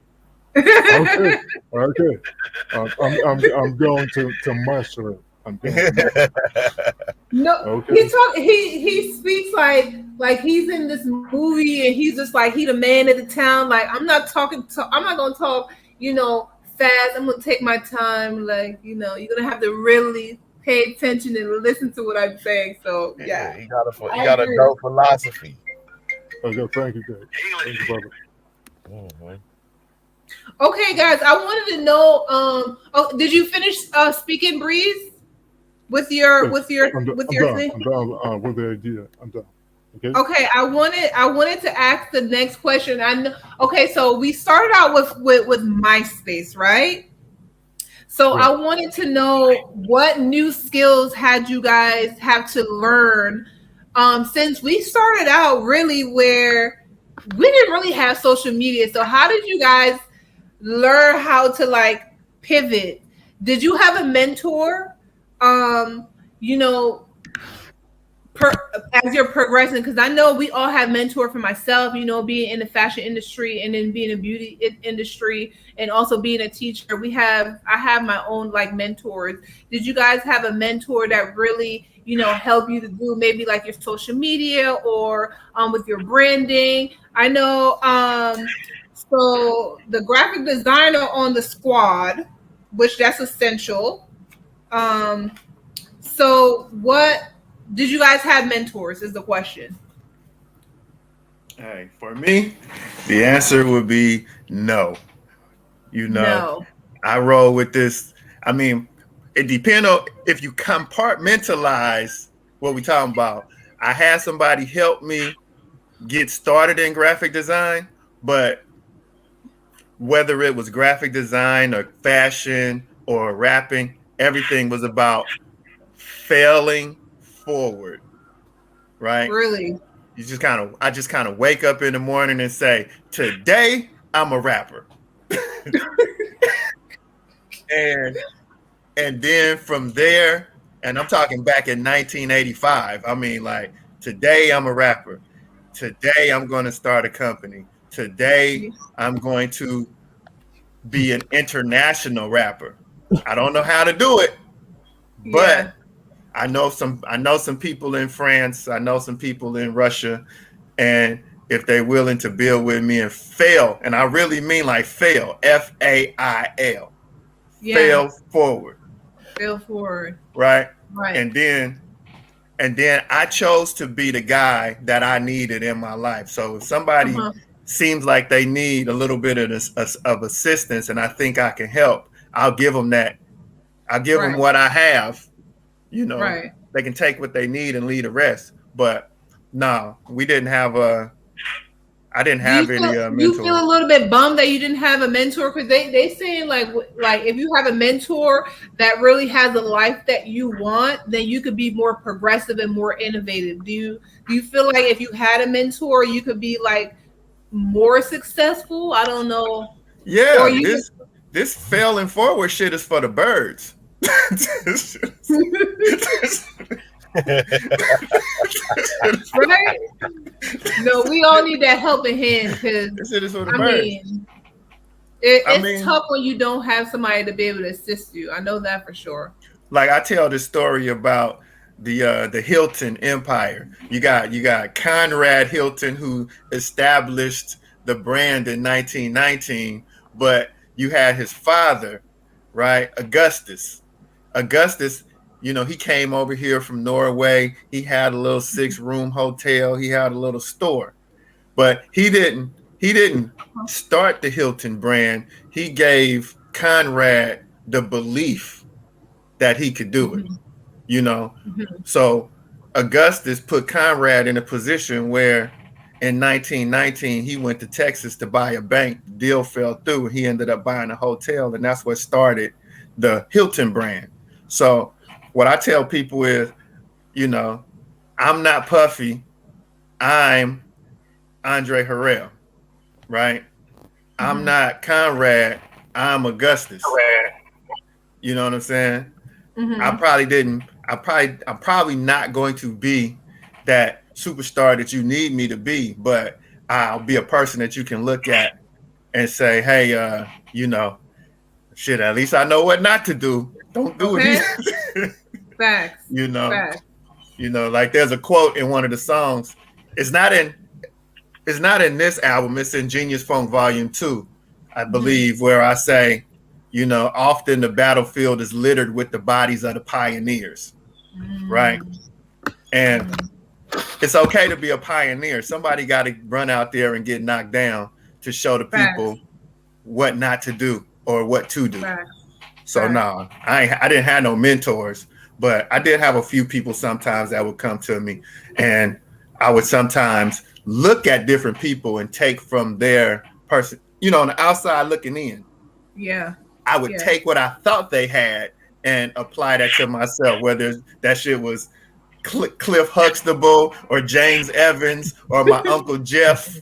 Okay. I'm going to master it. No, okay. He speaks like he's in this movie and he's just like he the man of the town. Like I'm not gonna talk, fast. I'm gonna take my time. Like, you're gonna have to really pay attention and listen to what I'm saying. So yeah. You got a dope philosophy. Okay, thank you, guys. Thank you, brother. Okay, guys, I wanted to know. Did you finish speaking, Breeze? With your I'm thing? done with the idea. I'm done. Okay, I wanted to ask the next question. I know. Okay, so we started out with MySpace, right? So Right. I wanted to know what new skills had you guys have to learn since we started out really where we didn't really have social media. So how did you guys learn how to pivot did you have a mentor? You know, as you're progressing, because I know we all have mentor. For myself, you know, being in the fashion industry and then being in the beauty industry and also being a teacher, I have my own like mentors. Did you guys have a mentor that really, you know, help you to do maybe like your social media or with your branding? I know so the graphic designer on the squad, which that's essential. So what did you guys have mentors is the question. Hey, for me, the answer would be no. You know, No. I roll with this. I mean, it depends on if you compartmentalize what we talking about. I had somebody help me get started in graphic design, but whether it was graphic design or fashion or rapping, everything was about failing forward, right? Really? I just kind of wake up in the morning and say, today I'm a rapper. and then from there, and I'm talking back in 1985, I mean, like, today I'm a rapper. Today I'm going to start a company. Today I'm going to be an international rapper. I don't know how to do it, but I know some people in France, I know some people in Russia, and if they're willing to build with me and fail, and I really mean like fail, F-A-I-L, fail forward. Fail forward. Right? Right. And then I chose to be the guy that I needed in my life. So if somebody seems like they need a little bit of assistance and I think I can help, I'll give them that. I'll give them what I have. You know, they can take what they need and leave the rest. But no, we didn't have I didn't have any mentor. You feel a little bit bummed that you didn't have a mentor, because they saying like if you have a mentor that really has a life that you want, then you could be more progressive and more innovative. Do you feel like if you had a mentor, you could be like more successful? I don't know. Yeah, this failing forward shit is for the birds. Right? No, we all need that helping hand, because it's tough when you don't have somebody to be able to assist you. I know that for sure. Like I tell this story about the Hilton Empire. You got Conrad Hilton, who established the brand in 1919, but you had his father, right? Augustus, you know, he came over here from Norway. He had a little 6-room hotel. He had a little store, but he didn't start the Hilton brand. He gave Conrad the belief that he could do it, you know? So Augustus put Conrad in a position where in 1919, he went to Texas to buy a bank. The deal fell through. He ended up buying a hotel, and that's what started the Hilton brand. So what I tell people is, you know, I'm not Puffy. I'm Andre Harrell, right? I'm not Conrad. I'm Augustus. You know what I'm saying? I'm probably not going to be that superstar that you need me to be, but I'll be a person that you can look at and say, hey, you know, shit, at least I know what not to do. Don't do it. Facts. You know, like there's a quote in one of the songs. It's not in this album. It's in Genius Funk Volume 2, I believe, where I say, you know, often the battlefield is littered with the bodies of the pioneers, right? And it's okay to be a pioneer. Somebody got to run out there and get knocked down to show the people what not to do or what to do. So no, I didn't have no mentors, but I did have a few people sometimes that would come to me, and I would sometimes look at different people and take from their person, you know, on the outside looking in. Yeah. I would take what I thought they had and apply that to myself, whether that shit was Cliff Huxtable or James Evans or my Uncle Jeff,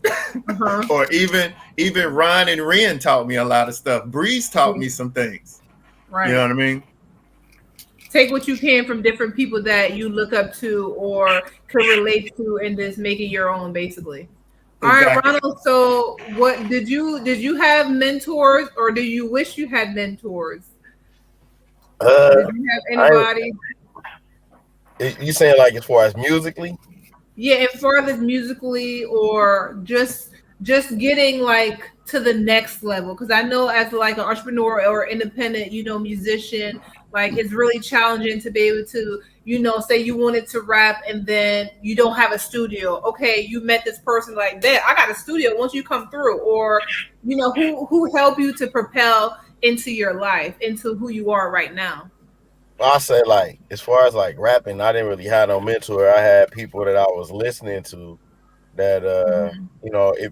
or even Ron and Ren taught me a lot of stuff. Breeze taught me some things. Right. You know what I mean? Take what you can from different people that you look up to or can relate to, and just make it your own, basically. All right, Exactly. Ronald. So, what did you have mentors, or do you wish you had mentors? Did you have I anybody? you saying like as far as musically? Yeah, as far as musically, or just getting like to the next level. Because I know as like an entrepreneur or independent, musician, like it's really challenging to be able to, say you wanted to rap and then you don't have a studio. Okay, you met this person like that. I got a studio. Once you come through, or who help you to propel into your life, into who you are right now. I'll say like as far as like rapping, I didn't really have no mentor. I had people that I was listening to that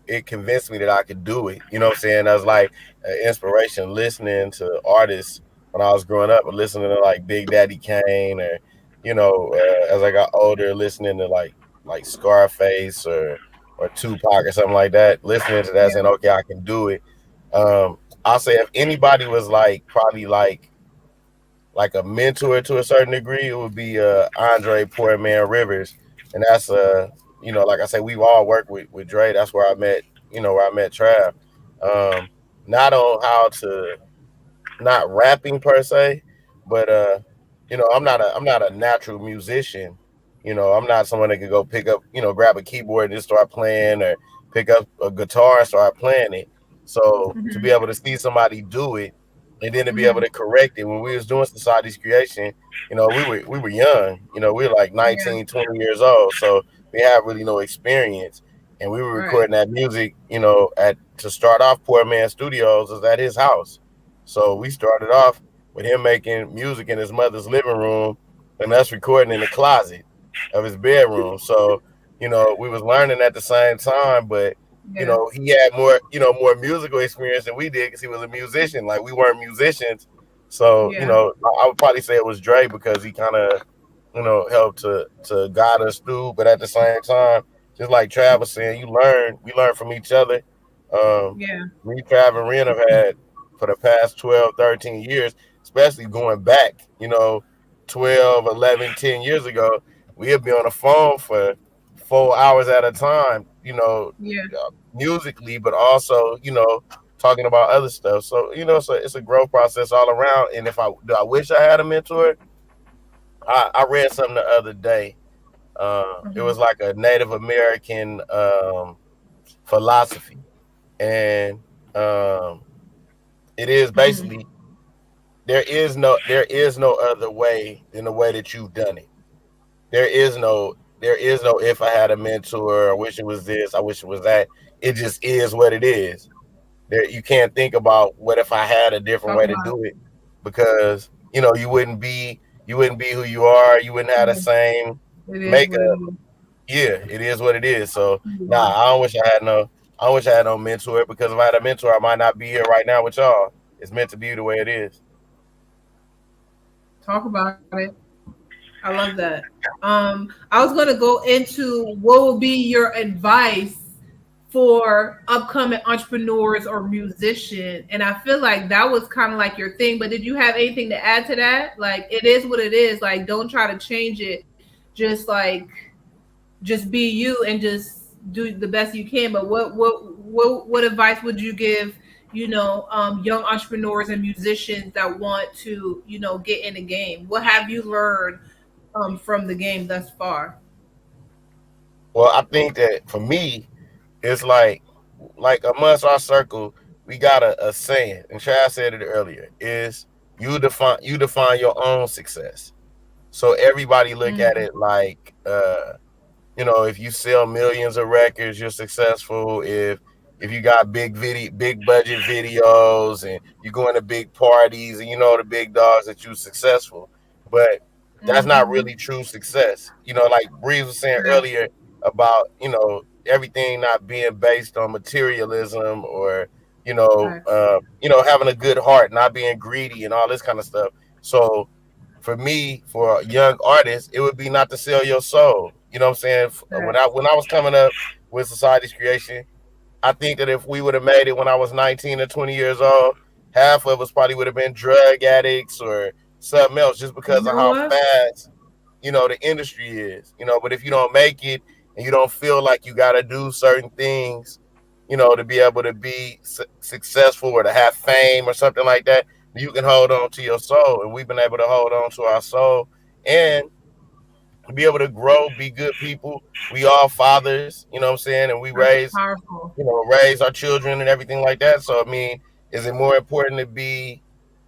it convinced me that I could do it. You know what I'm saying? I was like an inspiration listening to artists when I was growing up, or listening to like Big Daddy Kane, or as I got older, listening to like Scarface or Tupac or something like that. Listening to that, saying, okay, I can do it. I'll say if anybody was like probably like a mentor to a certain degree, it would be Andre Poor Man Rivers, and that's like I said, we've all worked with Dre. That's where I met Trav. Not on how to, not rapping per se, but I'm not a natural musician. I'm not someone that could go pick up, grab a keyboard and just start playing, or pick up a guitar and start playing it. So to be able to see somebody do it, and then to be able to correct it, when we was doing Society's Creation, we were young, we were like 19, 20 years old. So we had really no experience. And we were recording that music, to start off, Poor Man Studios was at his house. So we started off with him making music in his mother's living room and us recording in the closet of his bedroom. So, we was learning at the same time, but he had more musical experience than we did because he was a musician. Like, we weren't musicians. So, I would probably say it was Dre, because he kind of, helped to guide us through. But at the same time, just like Trav was saying, we learn from each other. Me, Trav, and Ren have had for the past 12, 13 years, especially going back, 12, 11, 10 years ago, we'd be on the phone for 4 hours at a time, musically, but also, talking about other stuff. So, so it's a growth process all around. And I wish I had a mentor? I read something the other day. It was like a Native American philosophy. And it is basically, there is no other way than the way that you've done it. There is no if I had a mentor, I wish it was this, I wish it was that. It just is what it is. You can't think about what if I had a different way to do it, because you wouldn't be who you are. You wouldn't have the same makeup. Yeah, it is what it is. So I don't wish I had no mentor, because if I had a mentor, I might not be here right now with y'all. It's meant to be the way it is. Talk about it. I love that. I was going to go into what would be your advice for upcoming entrepreneurs or musicians, and I feel like that was kind of like your thing. But did you have anything to add to that? Like, it is what it is. Like, don't try to change it. Just be you and just do the best you can. But what advice would you give, young entrepreneurs and musicians that want to, get in the game? What have you learned from the game thus far? Well, I think that for me, it's like amongst our circle, we got a saying, and Chad said it earlier, is you define your own success. So everybody look at it like, if you sell millions of records, you're successful. If you got big budget videos, and you going to big parties, and the big dogs, that you're successful. But that's not really true success. Like Breeze was saying earlier about, everything not being based on materialism, or, having a good heart, not being greedy and all this kind of stuff. So for me, for a young artist, it would be not to sell your soul. You know what I'm saying? When I was coming up with Society's Creation, I think that if we would have made it when I was 19 or 20 years old, half of us probably would have been drug addicts or something else just You because of know how what? fast, the industry is. But if you don't make it and you don't feel like you got to do certain things, to be able to be successful or to have fame or something like that, you can hold on to your soul. And we've been able to hold on to our soul and be able to grow, be good people. We all fathers, you know what I'm saying? And we That's raise, powerful. raise our children and everything like that. So, I mean, is it more important to be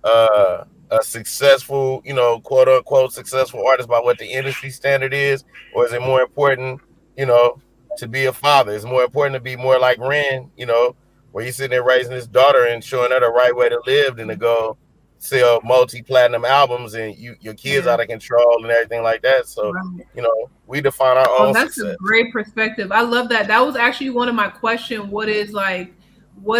a successful, quote unquote, successful artist by what the industry standard is? Or is it more important, to be a father? It's more important to be more like Ren, where you're sitting there raising his daughter and showing her the right way to live than to go sell multi-platinum albums and your kids Yeah. out of control and everything like that. So, Right. we define our Oh, own that's a success. great perspective. I love that. That was actually one of my questions. What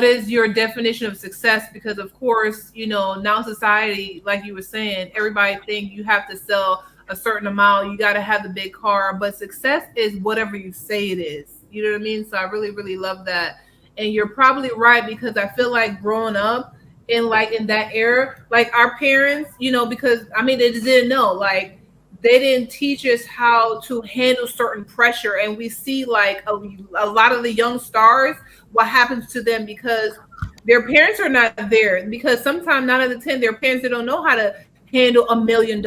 is your definition of success? Because of course, now society, like you were saying, everybody think you have to sell a certain amount, you got to have the big car, but success is whatever you say it is. You know what I mean? So I really, really love that. And you're probably right, because I feel like growing up in that era, like our parents, because I mean they just didn't know, like they didn't teach us how to handle certain pressure. And we see like a lot of the young stars, what happens to them because their parents are not there. Because sometimes 9 out of 10, their parents, they don't know how to handle $1 million.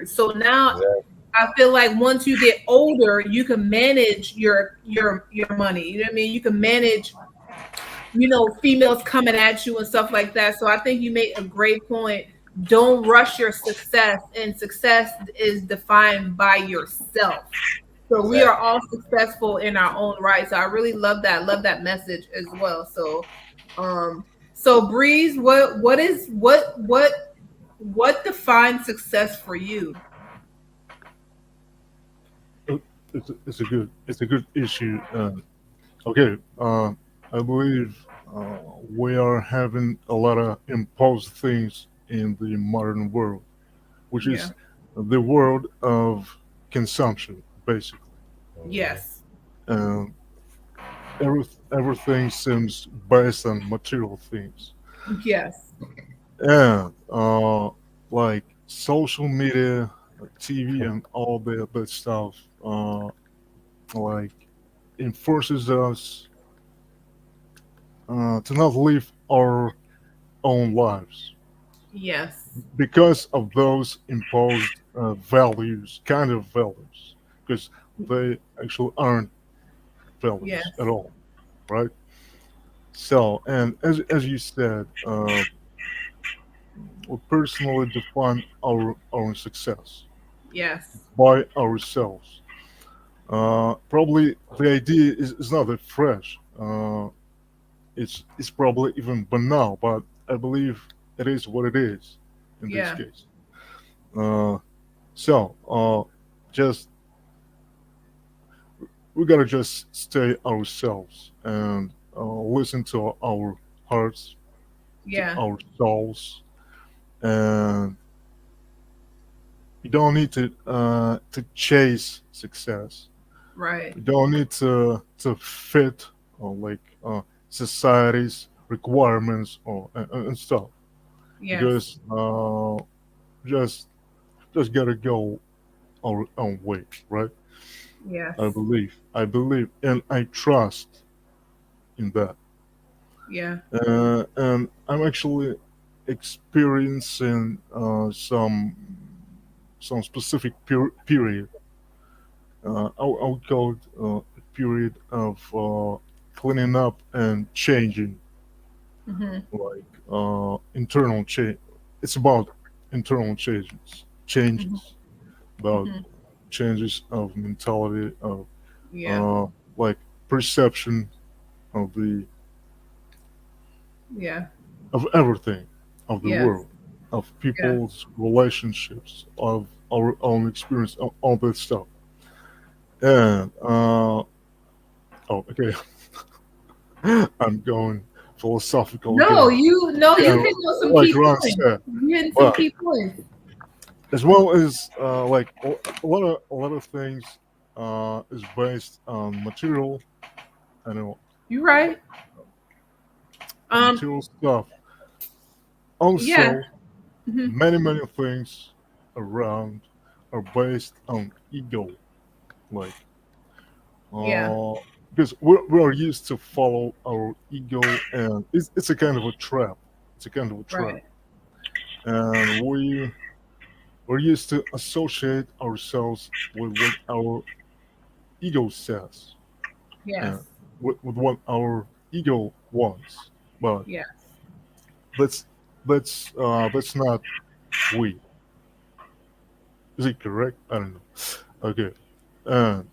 So now Exactly. I feel like once you get older, you can manage your money. You know what I mean? You can manage, females coming at you and stuff like that. So I think you made a great point. Don't rush your success, and success is defined by yourself. So we are Exactly. all successful in our own right. So I really love that. Love that message as well. So Breeze, what defines success for you? It's a good issue. Okay, I believe we are having a lot of imposed things in the modern world, which Yeah. is the world of consumption, basically. Yes. Um, everything seems based on material things, Yes. and like social media, TV, and all that stuff, like enforces us to not live our own lives Yes. because of those imposed values, kind of values, because they actually aren't Yes. values at all, right? So, and as you said, we personally define our own success Yes. by ourselves. Probably the idea is not that fresh. It's probably even banal, but I believe it is what it is in this Yeah. case. Uh, so, just we gotta just stay ourselves and listen to our hearts, to Yeah. our souls, and you don't need to chase success. Right. You don't need to fit like society's requirements or and stuff Yes. because just just gotta go our own way, right? Yes. I believe, and I trust in that. Yeah. And I'm actually experiencing some specific period. I would call it a period of cleaning up and changing, Hmm. like internal change. It's about internal Hmm. changes, about Hmm. changes of mentality, of Yeah. uh, like perception of the Yeah. of everything, of the Yes. world, of Yeah. people's relationships, of our own experience, all that stuff. And oh, okay, I'm going philosophical No, again. you Yeah, hitting on some like key Ron points. said, You hitting some but key points. as well as like a lot of things is based on material, I know, You right. material stuff. Also, Yeah. Mhm. many things around are based on ego, like Yeah. because we're used to follow our ego, and it's a kind of a trap. It's a kind of a trap, Right. and we're used to associate ourselves with what our ego says, Yes. and with what our ego wants. But Yes. that's that's not we. Is it correct? I don't know. Okay, and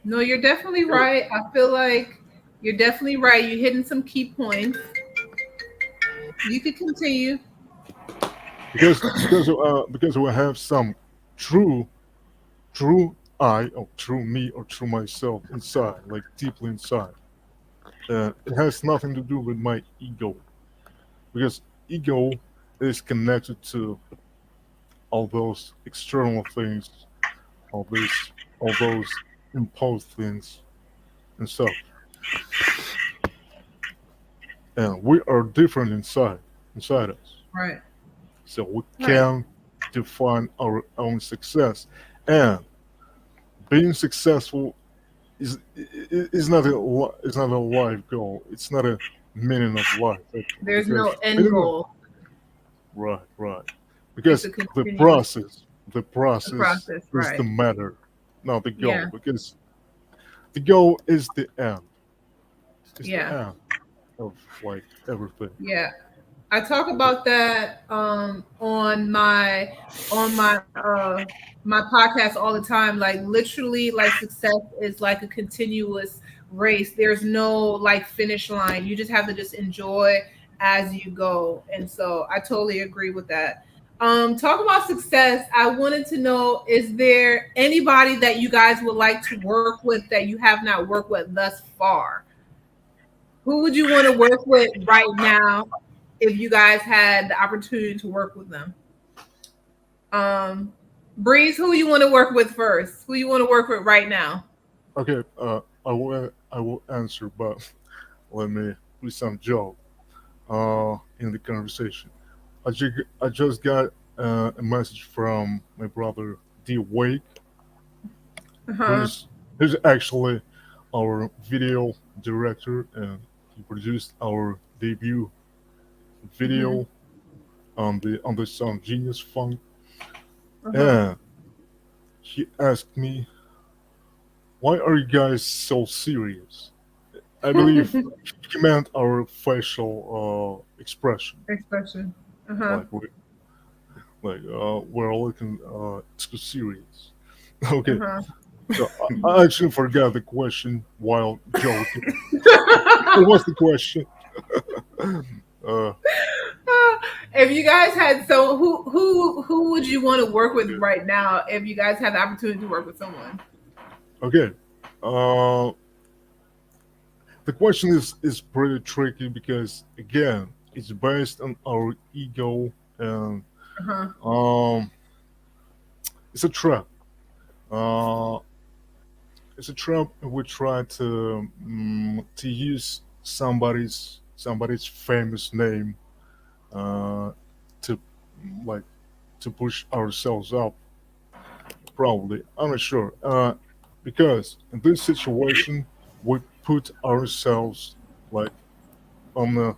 No, you're definitely right. I feel like you're definitely right. You're hitting some key points. You could continue. because we have some true true I or true me or true myself inside, like deeply inside. It has nothing to do with my ego because ego is connected to all those external things, all those imposed things and stuff. And we are different inside us. Right. So we Right. can define our own success. And being successful is not a life goal. It's not a meaning of life actually. There's no Because end meaning of goal. right. It's Because a the continuous process process. is the Right. matter, not the Yeah. goal. Because the goal is the end. It's the Yeah. end of like everything. Yeah. I talk Okay. about that on my podcast all the time. Like literally, like success is like a continuous race. There's no like finish line. You just have to just enjoy as you go. And so I totally agree with that. Talk about success. I wanted to know, is there anybody that you guys would like to work with that you have not worked with thus far? Who would you want to work with right now if you guys had the opportunity to work with them? Um, Breeze, who you want to work with first? Who you want to work with right now? Okay. I will answer, but let me put some joke in the conversation. I just got a message from my brother D Wake, Uh-huh. who's actually our video director, and he produced our debut Mm-hmm. video on the song Genius Funk. Uh-huh. And he asked me, "Why are you guys so serious?" I believe he meant our facial expression, Expression. Uh-huh. like we're looking too serious. Okay, Uh-huh. so I actually forgot the question while joking. What was the question? uh, If you guys had so who would you want to work with okay, right now if you guys had the opportunity to work with someone? okay. Uh, the question is pretty tricky because again, it's based on our ego, and Uh-huh. um, it's a trap. Uh, it's a trap. We try to use somebody's famous name to like to push ourselves up. Probably, I'm not sure. Because in this situation, we put ourselves like on a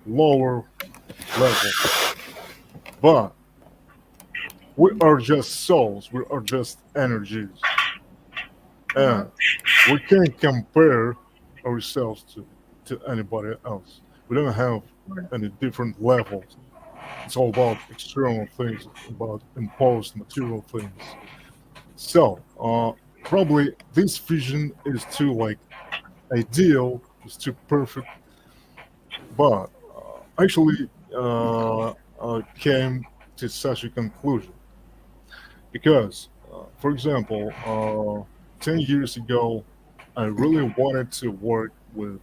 lower level, but we are just souls. We are just energies, Uh-huh. and we can't compare ourselves to anybody else. We don't have any different levels. It's all about external things, about imposed material things. So, probably this vision is too like ideal, is too perfect, but actually came to such a conclusion because, for example, 10 years ago, I really wanted to work with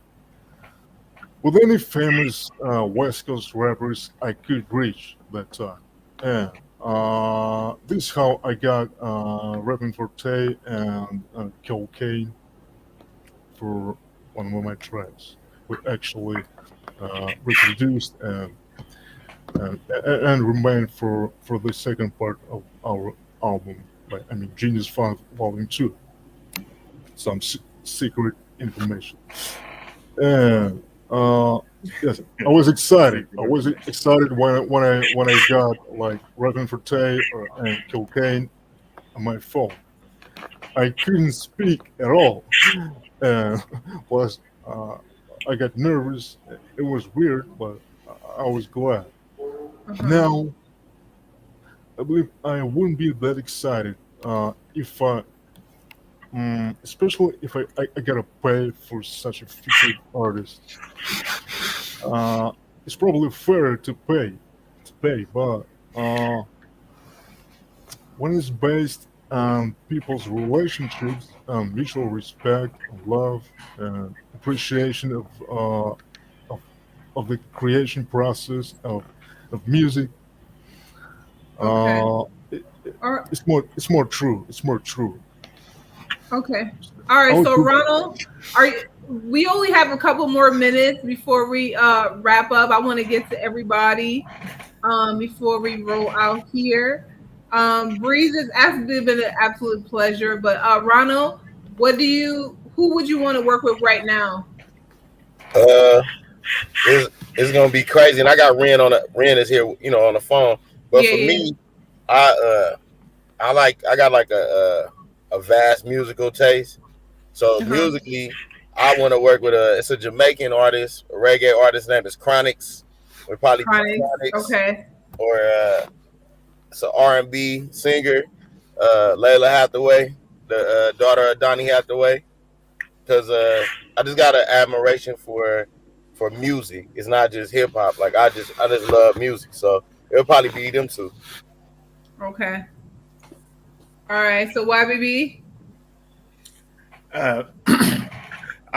any famous West Coast rappers I could reach that time. And this is how I got Rapping for Tay and Cocaine for one of my tracks. We actually reproduced and remain for the second part of our album. Genius Funk Volume 2. Some secret information. And yes, I was excited. I was excited when I got like Reverend Forte and cocaine on my phone. I couldn't speak at all. Plus, I got nervous. It was weird, but I was glad. Now, I believe I wouldn't be that excited if I, especially if I gotta pay for such a featured artist. It's probably fair to pay, but when it's based on people's relationships, mutual respect, love, and appreciation of the creation process of music. It's more true. It's more true. Okay. All right. So Ronald, we only have a couple more minutes before we wrap up. I want to get to everybody before we roll out here. Breeze, it's absolutely been an absolute pleasure. But Ronald, who would you want to work with right now? It's gonna be crazy, and I got Ren is here, on the phone. But for me, I got like a vast musical taste. So musically, I want to work with it's a Jamaican artist, a reggae artist named is Chronix. Would probably be Chronix. Okay. Or it's an R&B singer, Layla Hathaway, the daughter of Donny Hathaway. Because I just got an admiration for music. It's not just hip hop. Like I just love music. So it'll probably be them two. Okay. All right. So YBB. I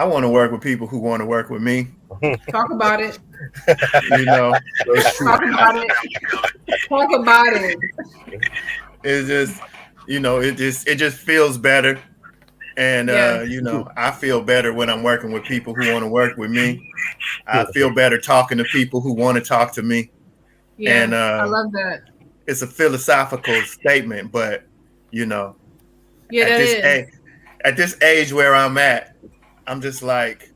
want to work with people who want to work with me. Talk about it. Talk about it. Talk about it. It's just, it just feels better. And, I feel better when I'm working with people who want to work with me. I feel better talking to people who want to talk to me. Yeah, and I love that. It's a philosophical statement, but, at this age where I'm at, I'm just like,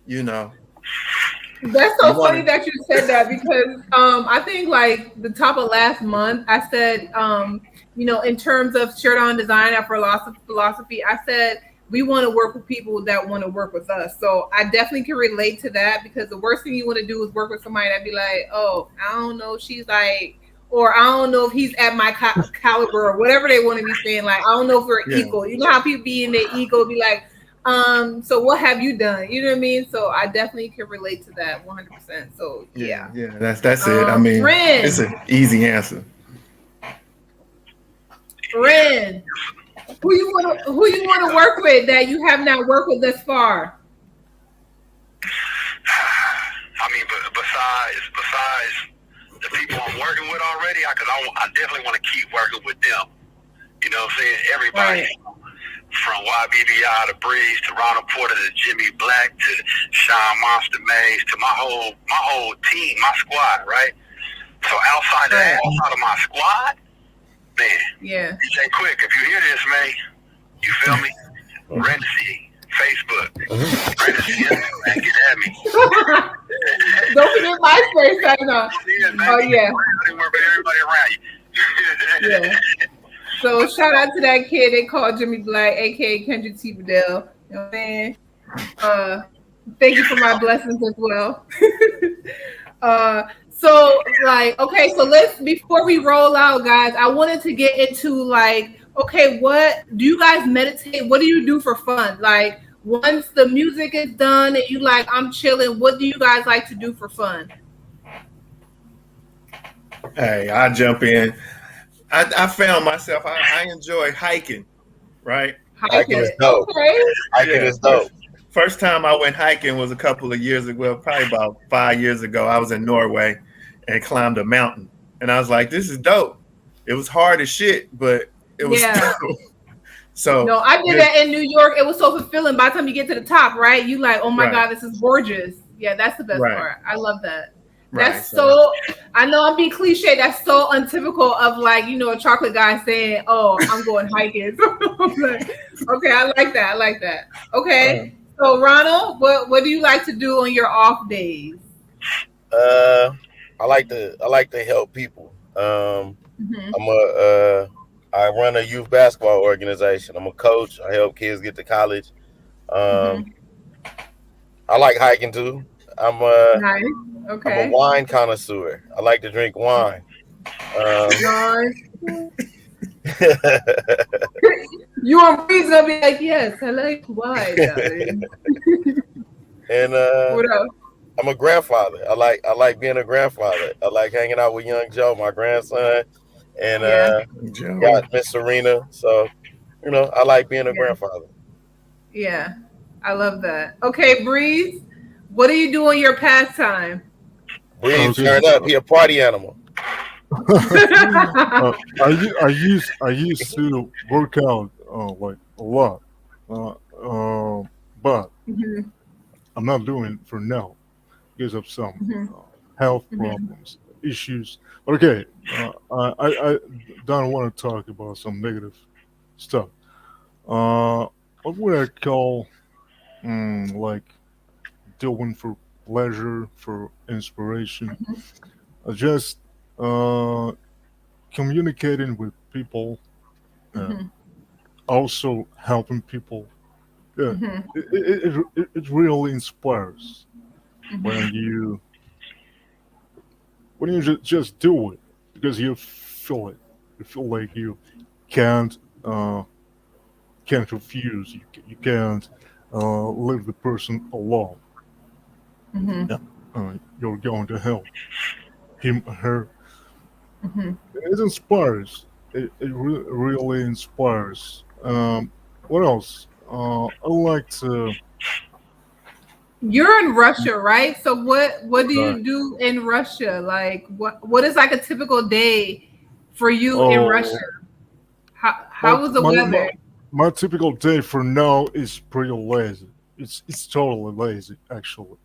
That's so funny that you said that because I think like the top of last month, I said, in terms of Sheridonna design and philosophy, I said we want to work with people that want to work with us. So I definitely can relate to that because the worst thing you want to do is work with somebody that'd be like, oh, I don't know if she's like, or I don't know if he's at my caliber or whatever they want to be saying. Like, I don't know if we're equal. You know how people be in their ego, be like, so what have you done? You know what I mean? So I definitely can relate to that 100%. So yeah. That's it. I mean, Ren, it's an easy answer. Ren, who you want to work with that you have not worked with thus far? I mean, besides the people I'm working with already, because I definitely want to keep working with them. You know what I'm saying? Everybody. Right. From YBBI to Breeze to Ronald Porter to Jimmy Black to Sean Monster Mays to my whole team, my squad, right? So outside of my squad, man. Yeah. DJ Quick, if you hear this, man, you feel me? Rinnessy, Facebook, Rinnessy, man, get at me. Don't forget MySpace right now. Oh yeah. Everybody around you. Yeah. So shout out to that kid they called Jimmy Black, aka Kendrick T. Fidel. You know what I'm saying? Thank you for my blessings as well. So before we roll out, guys, I wanted to get into like, okay, what do you guys meditate? What do you do for fun? Like once the music is done and you like, I'm chilling, what do you guys like to do for fun? Hey, I jump in. I found myself, I enjoy hiking, right? Hiking is dope. Okay. Hiking is dope. First time I went hiking was a couple of years ago, probably about 5 years ago. I was in Norway and climbed a mountain. And I was like, this is dope. It was hard as shit, but it was dope. So no, I did that in New York. It was so fulfilling. By the time you get to the top, right? You like, oh my God, this is gorgeous. Yeah, that's the best Right. part. I love that. Right, That's so, I know I'm being cliche. That's so untypical of like, you know, a chocolate guy saying, oh, I'm going hiking. Okay, I like that. I like that. Okay. So Ronald, what do you like to do on your off days? I like to help people. I run a youth basketball organization. I'm a coach. I help kids get to college. I like hiking too. Nice. I'm a Okay. wine connoisseur. I like to drink wine. Nice. You on Breeze gonna be like, yes, I like wine, darling. And What else? I'm a grandfather. I like being a grandfather. I like hanging out with young Joe, my grandson, and got Miss Serena. So, you know, I like being a grandfather. Yeah, I love that. Okay, Breeze, what do you do on your pastime? Breeze, turn up. He a party animal. I used to work out like a lot, but I'm not doing it for now because of some health problems, issues. Okay, I don't want to talk about some negative stuff. What would I call like doing for pleasure, for inspiration? Just communicating with people, also helping people. Yeah, it really inspires when you just do it because you feel it. You feel like you can't refuse. You can't leave the person alone. Yeah, you're going to help him or her. It inspires. It really inspires. What else? I like to. You're in Russia, right? So what do you do in Russia? Like what is like a typical day for you in Russia? How was the weather? My typical day for now is pretty lazy. It's totally lazy actually.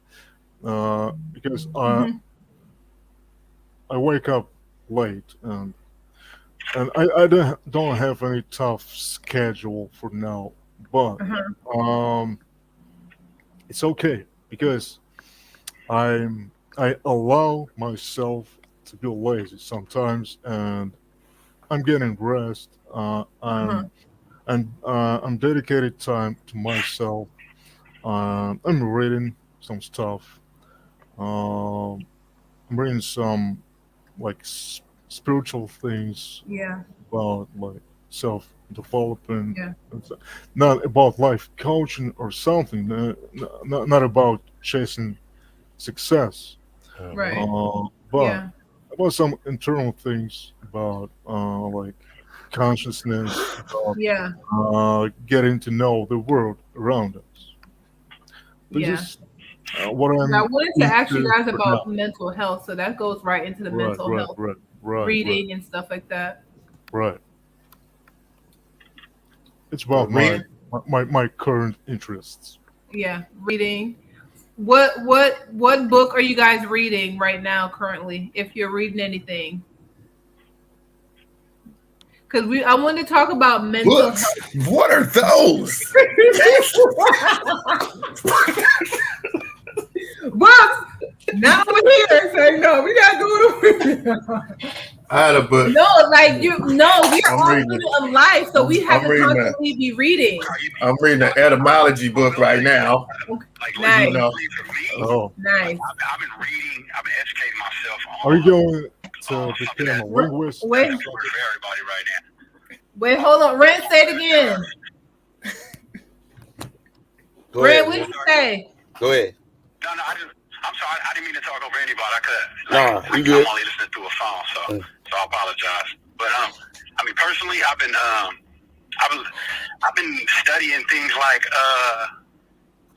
Because I wake up late and I don't have any tough schedule for now, but it's okay because I allow myself to be lazy sometimes, and I'm getting rest. I'm dedicated time to myself. I'm reading some stuff. I'm reading some like spiritual things about like self development. Not about life coaching or something. Not about chasing success. Right. But about some internal things about like consciousness, about getting to know the world around us. This is what I wanted to ask you guys about now. mental health, so that goes right into the mental health, reading and stuff like that. Right. It's about my current interests. Yeah, reading. What book are you guys reading right now currently, if you're reading anything? Because I want to talk about mental books. Health. What are those? Books. Now we're here. So no, we gotta do it. I had a book. No, like we're all students of life, so we have to constantly be reading. I'm reading an etymology book right now. Nice. You know. Oh, nice. I've been reading. I've been educating myself on. Are you going to become a linguist? Wait, for everybody right now. Wait, hold on. Ren, say it again. Ren, what did you say? Go ahead. No, I'm sorry. I didn't mean to talk over anybody. I could. Nah, you good. I'm only listening through a phone, so I apologize. But I mean, personally, I've been studying things like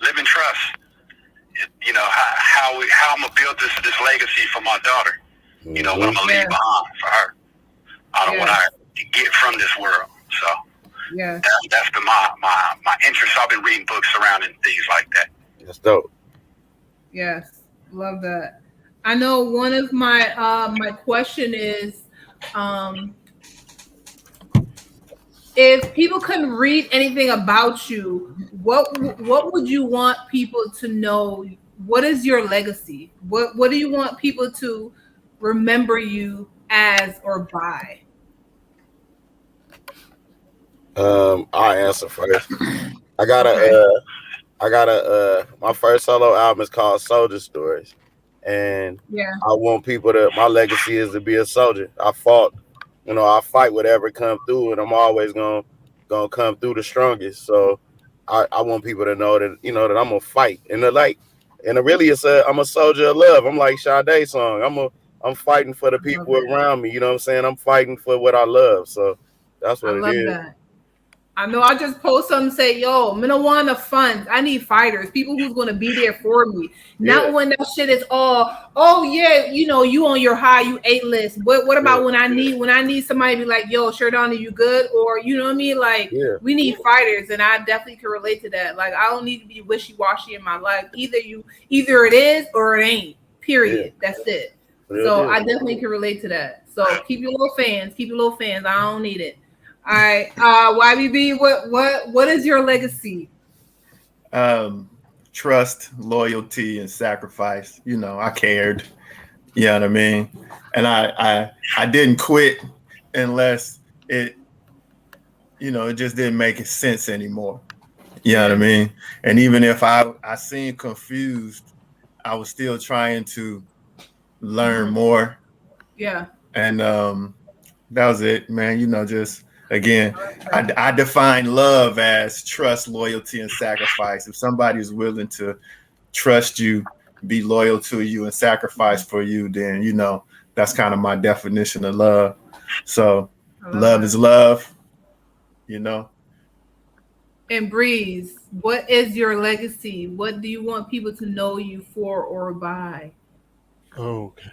living trust. You know how I'm gonna build this legacy for my daughter. You know what I'm gonna leave behind for her. I don't want her to get from this world. So that's been my interest. I've been reading books surrounding things like that. That's dope. Yes, love that. I know one of my my question is, if people couldn't read anything about you, what would you want people to know? What is your legacy? What do you want people to remember you as or by? I'll answer first. I got Okay. my first solo album is called Soldier Stories. And Yeah. I want people my legacy is to be a soldier. I fought, I fight whatever come through, and I'm always gonna come through the strongest. So I want people to know that, that I'm gonna fight. And really I'm a soldier of love. I'm like Sade's song. I'm fighting for the people around me. You know what I'm saying? I'm fighting for what I love. So that's I what it love is. that. I know I just post something say, yo, I'm gonna want the funds. I need fighters, people who's gonna be there for me. Not when that shit is all, oh yeah, you on your high, you A-list. What about when I need somebody to be like, yo, Sheridonna, you good? Or you know what I mean? Like we need fighters, and I definitely can relate to that. Like I don't need to be wishy-washy in my life. Either it is or it ain't. Period. That's it. So I definitely can relate to that. So keep your little fans. I don't need it. All right, YBB, what is your legacy? Trust, loyalty, and sacrifice. I cared. You know what I mean? And I didn't quit unless it just didn't make sense anymore. You know what I mean? And even if I seemed confused, I was still trying to learn more. Yeah. And that was it, man. Just again, I define love as trust, loyalty, and sacrifice. If somebody is willing to trust you, be loyal to you, and sacrifice for you, then that's kind of my definition of love. So love is love, And Breeze, what is your legacy? What do you want people to know you for or by? Okay.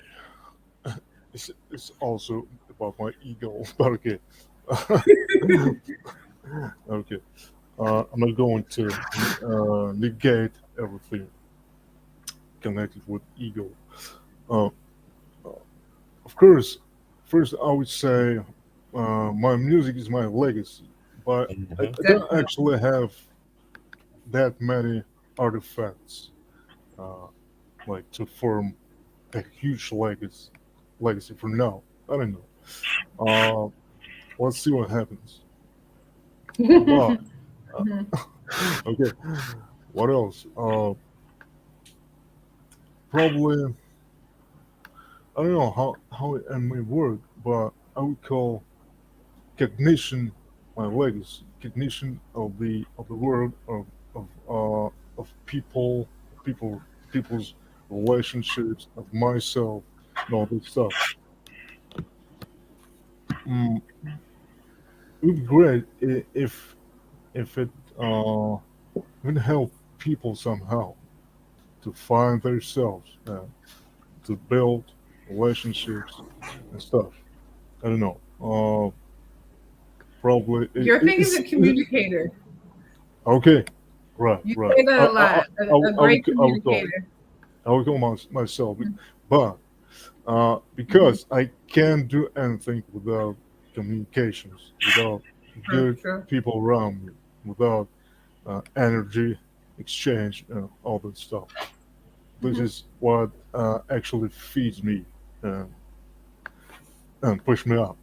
It's also about my ego, but okay. Okay. I'm not going to negate everything connected with ego. Of course, first I would say my music is my legacy, but I don't actually have that many artifacts like to form a huge legacy for now. I don't know. Let's see what happens. But, okay, what else? Probably I don't know how it may work, but I would call cognition my legacy, cognition of the world of people's relationships, of myself, and all this stuff. It would be great if it would help people somehow to find themselves, to build relationships and stuff. I don't know. Probably. Your thing is a communicator. Okay. Right. You Right. say that a lot. A great communicator. I would call myself, but because I can't do anything without communications, without good people around me, without energy exchange, all that stuff. This is what actually feeds me and push me up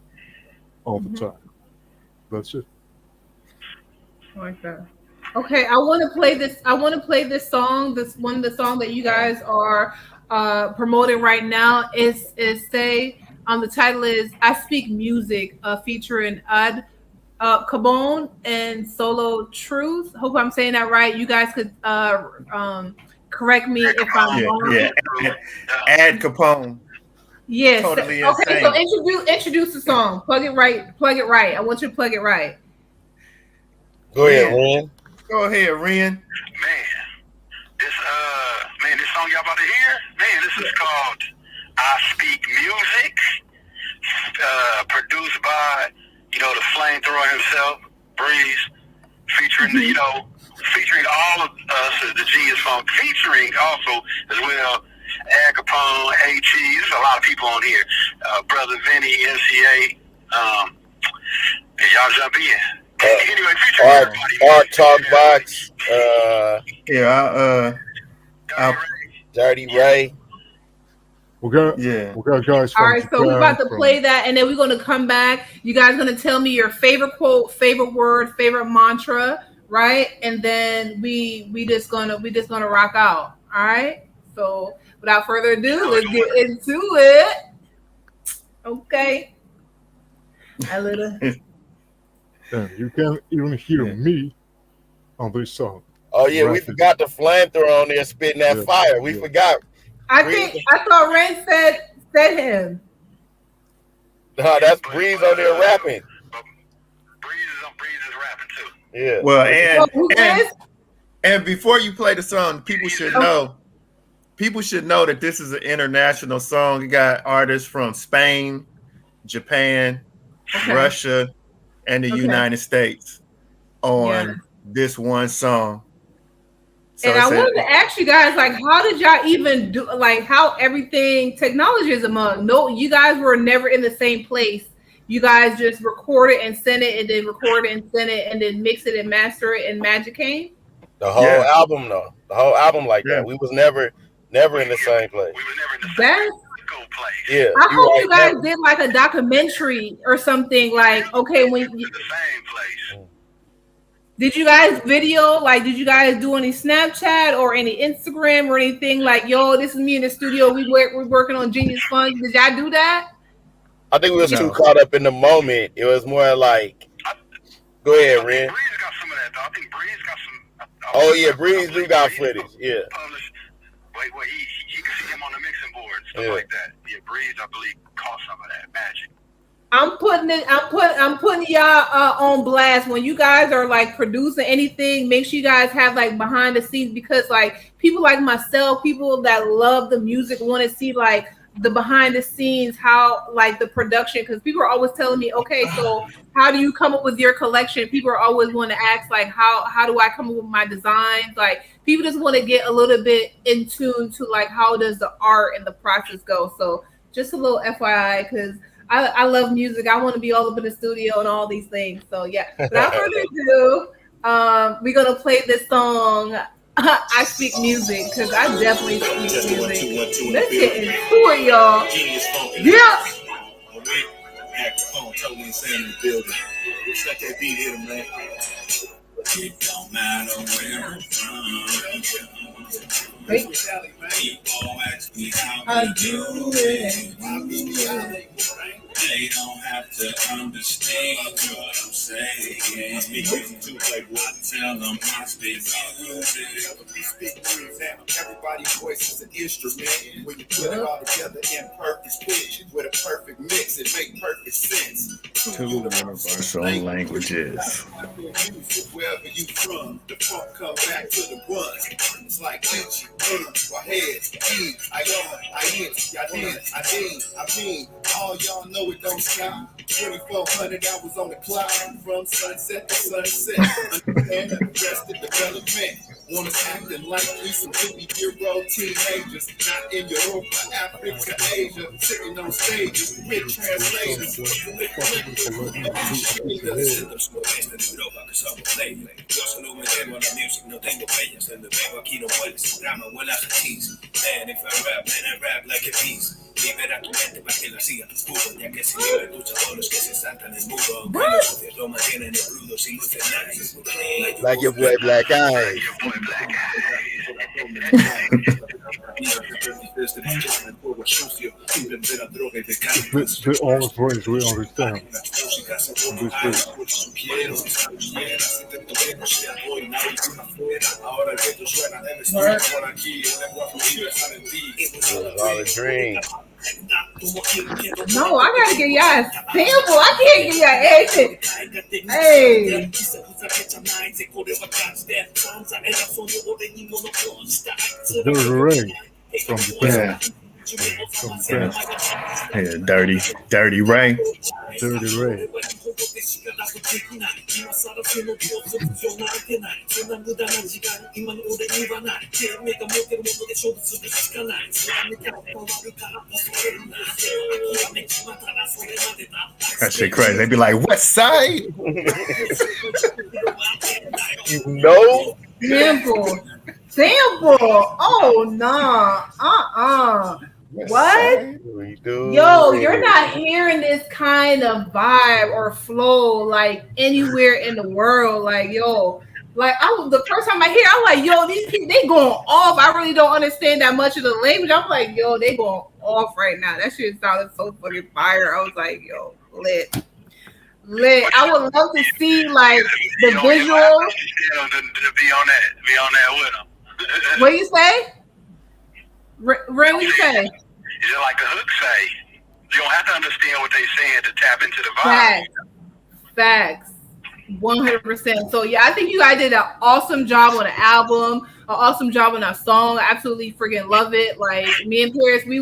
all the time. That's it. I like that. Okay, I want to play this. I want to play this song. This one of the songs that you guys are promoting right now is say the title is "I Speak Music," featuring Ad Cabone and Solo Truth. Hope I'm saying that right. You guys could correct me if I'm wrong. Yeah, Ad Capone. Yes. Totally okay, insane. so introduce the song. Plug it right. I want you to plug it right. Go ahead, Ren. Go ahead, Ren. Man, this song y'all about to hear, man, this is called I Speak Music, produced by, the flamethrower himself, Breeze, featuring the, featuring all of us as the Genius Funk, featuring also as well Al Capone, A.T. There's a lot of people on here. Brother Vinny, NCA. And y'all jump in. Anyway, featuring everybody. Art Talk Box. Dirty Ray. We got guys. All right, so we're about to play that, and then we're going to come back. You guys are going to tell me your favorite quote, favorite word, favorite mantra, right? And then we just gonna rock out. All right. So without further ado, let's get into it. Okay. And you can't even hear me on this song. Oh yeah, we forgot the flamethrower on there spitting that fire. We forgot. I thought Ren said him. No, that's Breeze on there rapping. Breeze is rapping too. Yeah. Well, and before you play the song, people should know that this is an international song. You got artists from Spain, Japan, Russia, and the United States on this one song. So and I wanted to ask you guys, like, how did y'all even do, like, how everything technology is among? No, you guys were never in the same place. You guys just record it and send it, and then record it and send it, and then mix it and master it, and magic came. The whole album, though. The whole album like that. We was never in the same place. We were never in the same place. Yeah. I hope you guys did like a documentary or something. Like, okay, when you, the same place. Did you guys video? Like, did you guys do any Snapchat or any Instagram or anything? Like, yo, this is me in the studio. We're working on Genius Funk. Did y'all do that? I think we was too caught up in the moment. It was more like, go ahead, Ren. Breeze got some of that, though. I think Breeze got some. Oh yeah, Breeze do got footage. Yeah. Wait, you can see him on the mixing board and stuff like that. Yeah, Breeze, I believe, caught some of that magic. I'm putting y'all on blast. When you guys are like producing anything, make sure you guys have like behind the scenes, because like people like myself, people that love the music, want to see like the behind the scenes, how like the production, because people are always telling me, okay, so how do you come up with your collection? People are always want to ask like, how do I come up with my designs? Like people just want to get a little bit in tune to like how does the art and the process go. So just a little FYI, because I love music. I want to be all up in the studio and all these things. So yeah, without further ado, we're gonna play this song. I speak music, because I definitely speak music. Let's get into it, y'all. Yeah. Totally insane in the building. Set that beat in, man. It don't matter where I'm from. People ask me how I do it. They don't have to understand what I'm saying. I tell them I speak music. Everybody's voice is an instrument. When you put it all together in perfect pitch with a perfect mix, it makes perfect sense. Two universal languages. Wherever you from, the funk come back to the ones. It's like Gucci, my head, I mean, all y'all know it don't stop. 2,400 hours on the clock, from sunset to sunset. Understand the rest of development. Want us acting like we some 50-year-old teenagers, not in Europe, Africa, Asia, sitting on stages with translators. Yo solo me debo a la music, no tengo bellas. En el pego aquí no vuelves, drama, vuela a cheese. Man, if I rap like a piece. Libera tu mente para que la siga tus puros, ya que si libre lucha todos los que se saltan el muro. Buenos socios lo mantienen el crudo sin luces nice. Like your boy Black Eyes. The only phrase we understand. All a dream. No, I gotta get y'all a sample. I can't get y'all anything. Hey. There's a ring from Japan. Yeah, dirty Ray. Dirty Ray. That shit crazy. They be like, West Side? You know? Sample. Oh, nah. West What? Side? Yo, you're not hearing this kind of vibe or flow like anywhere in the world. Like, yo, like the first time I hear, I'm like, yo, these people, they going off. I really don't understand that much of the language. I'm like, yo, they going off right now. That shit sounded so fucking fire. I was like, yo, lit. I would love to see like the visual. To be on that with them. What do you say? Ray, what you say? It's just like the hook say. You don't have to understand what they're saying to tap into the vibe. Facts. 100%. So yeah, I think you guys did an awesome job on the album, an awesome job on that song. I absolutely freaking love it. Like me and Paris, we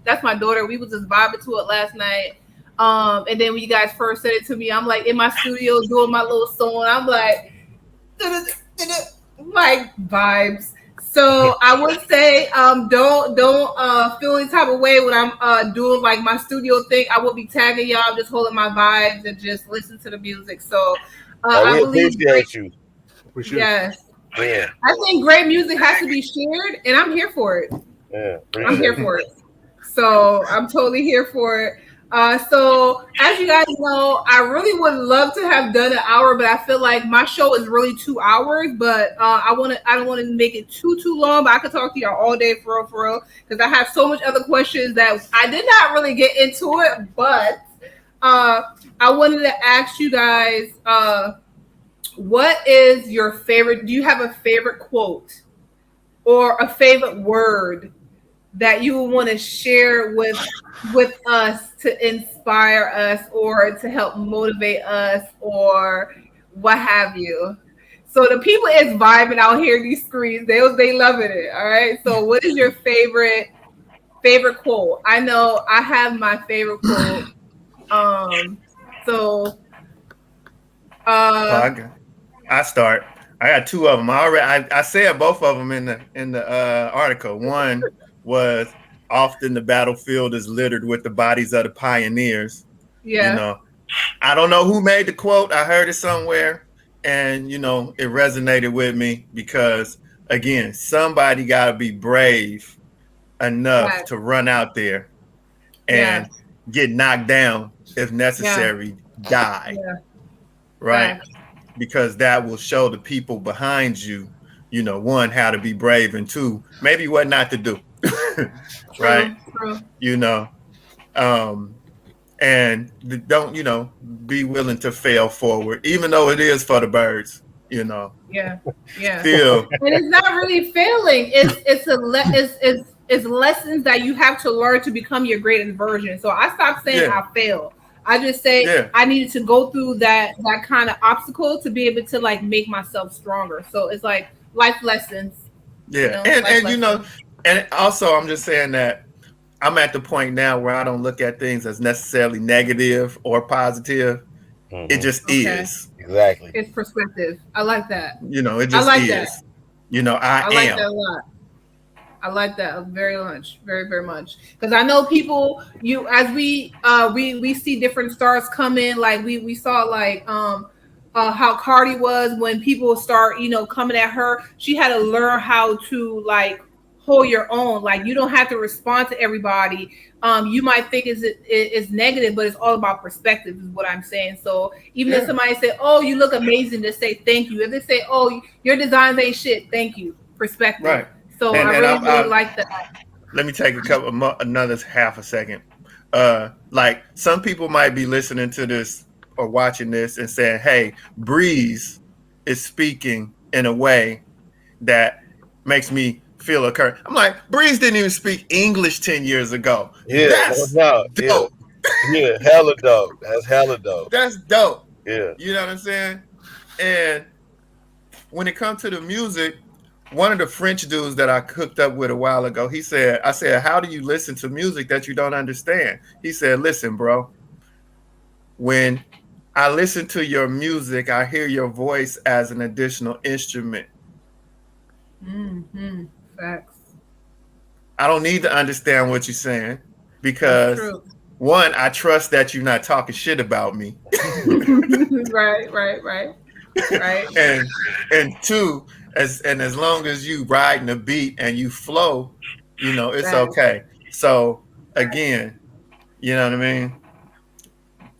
that's my daughter. We was just vibing to it last night. And then when you guys first said it to me, I'm like in my studio doing my little song. I'm like vibes. So I would say don't feel any type of way when I'm doing like my studio thing. I will be tagging y'all. I'm just holding my vibes and just listen to the music. So I believe appreciate you. Yes. Yeah. I think great music has to be shared, and I'm here for it. Yeah. I'm here for it. So I'm totally here for it. So as you guys know, I really would love to have done an hour, but I feel like my show is really 2 hours. But I don't want to make it too long. But I could talk to y'all all day for real, because I have so much other questions that I did not really get into it. But I wanted to ask you guys, what is your favorite? Do you have a favorite quote or a favorite word that you would want to share with us to inspire us or to help motivate us or what have you? So the people is vibing out here, these screens, they loving it. All right. So what is your favorite quote? I know I have my favorite quote. I start. I got two of them. I said both of them in the article. One was, often the battlefield is littered with the bodies of the pioneers. Yeah. You know, I don't know who made the quote. I heard it somewhere, and it resonated with me because, again, somebody got to be brave enough to run out there and get knocked down if necessary, die. Yeah. Right. Yeah. Because that will show the people behind you, one, how to be brave, and two, maybe what not to do. Right. True. And don't, be willing to fail forward, even though it is for the birds, Yeah. Still. And it's not really failing. It's lessons that you have to learn to become your greatest version. So I stopped saying I failed. I just say I needed to go through that kind of obstacle to be able to like make myself stronger. So it's like life lessons. Yeah. And also I'm just saying that I'm at the point now where I don't look at things as necessarily negative or positive. Mm-hmm. It just is. Exactly. It's perspective. I like that. It just like is. That. I like that a lot. I like that very much, very, very much. Because I know people, as we see different stars come in, like we saw like how Cardi was when people start, coming at her. She had to learn how to like hold your own. Like you don't have to respond to everybody. You might think it's negative, but it's all about perspective, is what I'm saying. So even if somebody say, "Oh, you look amazing," to say thank you. If they say, "Oh, your designs ain't shit," thank you. Perspective. Right. So I really like that. Let me take another half a second. Like some people might be listening to this or watching this and saying, "Hey, Breeze is speaking in a way that makes me feel a curse." I'm like, Breeze didn't even speak English 10 years ago. Yeah, that's dope. Yeah, hella dope. That's hella dope. That's dope. Yeah. You know what I'm saying? And when it comes to the music, one of the French dudes that I hooked up with a while ago, I said, how do you listen to music that you don't understand? He said, listen, bro, when I listen to your music. I hear your voice as an additional instrument. Mm-hmm. Facts. I don't need to understand what you're saying because one, I trust that you're not talking shit about me. Right. and two, as long as you riding the beat and you flow, you know, it's okay. So again, you know what I mean?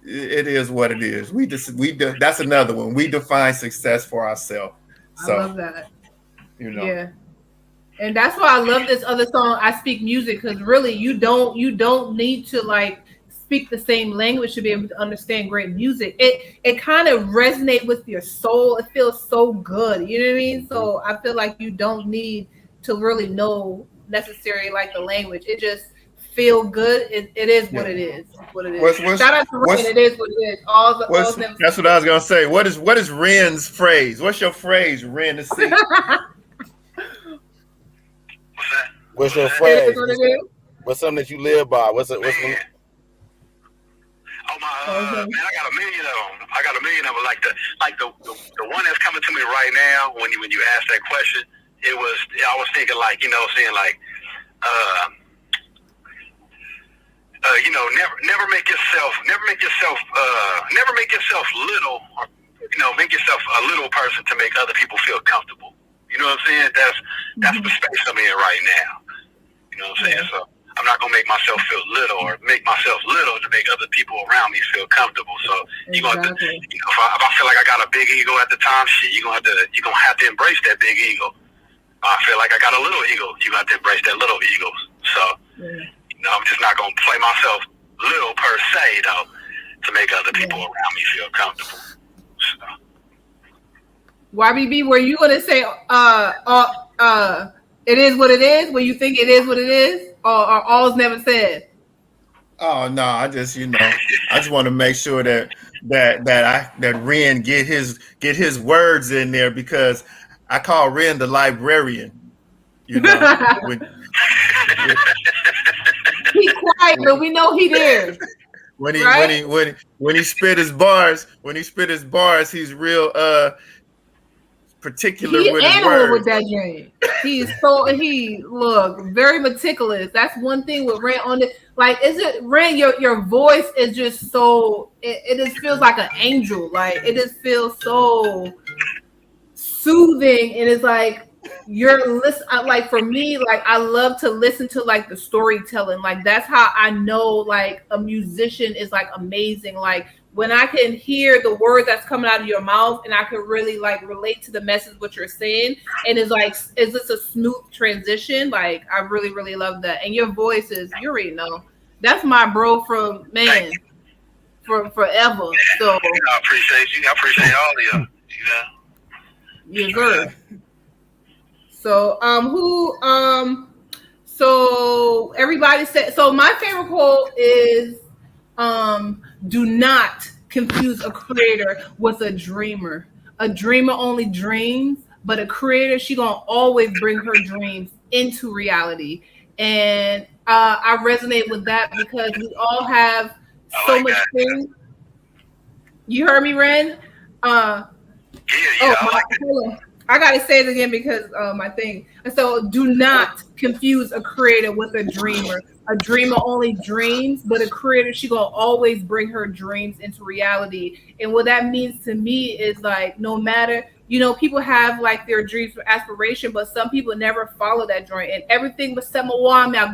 It is what it is. That's another one. We define success for ourselves. So, I love that. You know. Yeah. And that's why I love this other song, I Speak Music, because really you don't need to like speak the same language to be able to understand great music. It kind of resonates with your soul. It feels so good. You know what I mean? So I feel like you don't need to really know necessarily like the language. It just feel good. It is what it is. What it is. Shout out to Ren. It is what it is. That's what I was gonna say. What is Ren's phrase? What's your phrase, Ren? What's your phrase? What's something that you live by? What's one? Man, I got a million of them. Like the one that's coming to me right now. When you ask that question, I was thinking like, you know, saying like, you know, never make yourself little, or, you know, make yourself a little person to make other people feel comfortable. You know what I'm saying? That's the space I'm in right now. You know what I'm saying? So I'm not gonna make myself feel little or make myself little to make other people around me feel comfortable. So you gonna have to, you know, if I feel like I got a big ego at the time, shit, you're gonna have to embrace that big ego. I feel like I got a little ego, you got to embrace that little ego. So you know, I'm just not gonna play myself little per se though to make other people around me feel comfortable. So. YBB, were you gonna say it is what it is? When you think it is what it is, or all's never said? Oh no, I just want to make sure that Ren get his words in there, because I call Ren the librarian. You know, he's quiet, but we know he there. When he spit his bars, he's real particular with his words. With that drink. He look very meticulous. That's one thing with Ren on it. Like, is it Ren? Your voice is just so. It just feels like an angel. Like, it just feels so soothing, and it's like like for me, like I love to listen to like the storytelling. Like that's how I know like a musician is like amazing. Like when I can hear the words that's coming out of your mouth and I can really like relate to the message what you're saying, and it's like, is this a smooth transition? Like I really, really love that. And your voice is, you already know, that's my bro from from forever. So I appreciate you. I appreciate all of you. Yes, sir. So so everybody said, so my favorite quote is do not confuse a creator with a dreamer. A dreamer only dreams, but a creator, she gonna always bring her dreams into reality. And I resonate with that because we all have so much things. You heard me, Ren? I gotta say it again because my thing. And so do not confuse a creator with a dreamer. A dreamer only dreams, but a creator, she gonna always bring her dreams into reality. And what that means to me is like, no matter, you know, people have like their dreams for aspiration, but some people never follow that dream. And everything but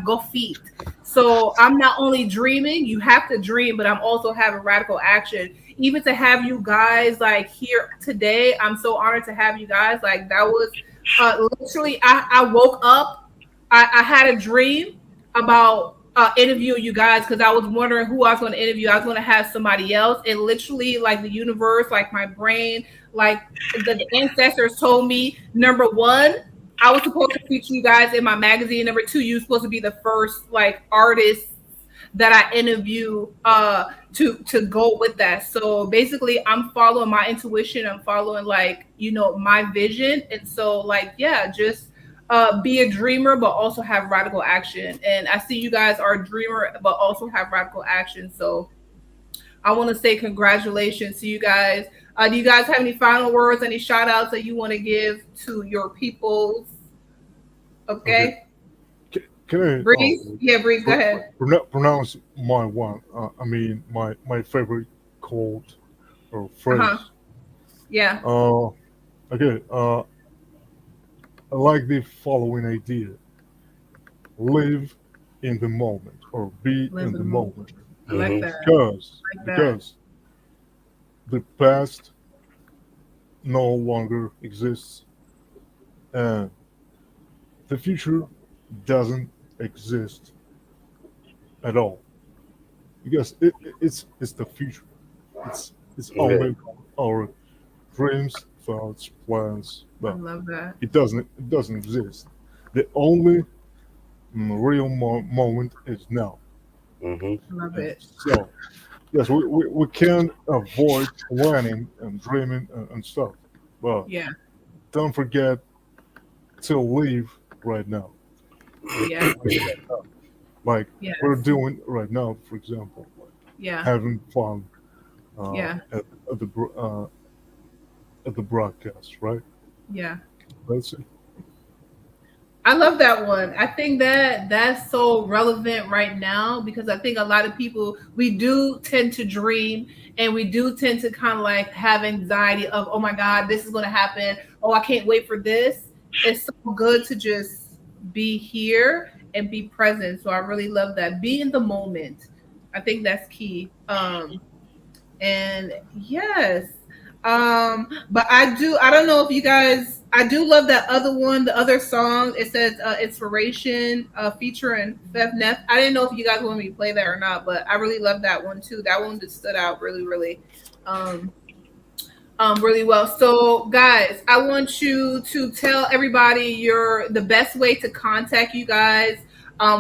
go feet. So I'm not only dreaming, you have to dream, but I'm also having radical action. Even to have you guys like here today, I'm so honored to have you guys. Like that was literally, I woke up, I had a dream about interviewing you guys because I was wondering who I was going to interview. I was going to have somebody else, and literally like the universe, like my brain, like the ancestors told me, number one, I was supposed to feature you guys in my magazine. Number two, you were supposed to be the first like artist that I interview to go with that. So basically I'm following my intuition. I'm following like, you know, my vision. And so like, yeah, just be a dreamer, but also have radical action. And I see you guys are a dreamer, but also have radical action. So I want to say congratulations to you guys. Do you guys have any final words, any shout outs that you want to give to your peoples? Okay. Can I, Breeze? Yeah, Breeze, go ahead. Pronounce my one. I mean, my favorite quote or phrase. Yeah. Okay. I like the following idea: live in the moment, or be in the moment. I like that. Because the past no longer exists, and the future doesn't exist at all. Because it's the future. It's only our dreams, thoughts, plans. I love that. It doesn't exist. The only real moment is now. Love it. So yes, we can avoid planning and dreaming and stuff, but Yeah. don't forget to live right now. Yeah. Like Yes. we're doing right now, for example, like Yeah. having fun Yeah. at the broadcast, right? Yeah. That's it. I love that one. I think that that's so relevant right now because I think a lot of people, we do tend to dream and we do tend to kind of like have anxiety of, oh my God, this is going to happen. Oh, I can't wait for this. It's so good to just be here and be present. So I really love that. Be in the moment. I think that's key. And yes. But I don't know if you guys, I do love that other one, the other song. It says Inspiration featuring Fef Neff. I didn't know if you guys want me to play that or not, but I really love that one too. That one just stood out really, really really well. So guys, I want you to tell everybody the best way to contact you guys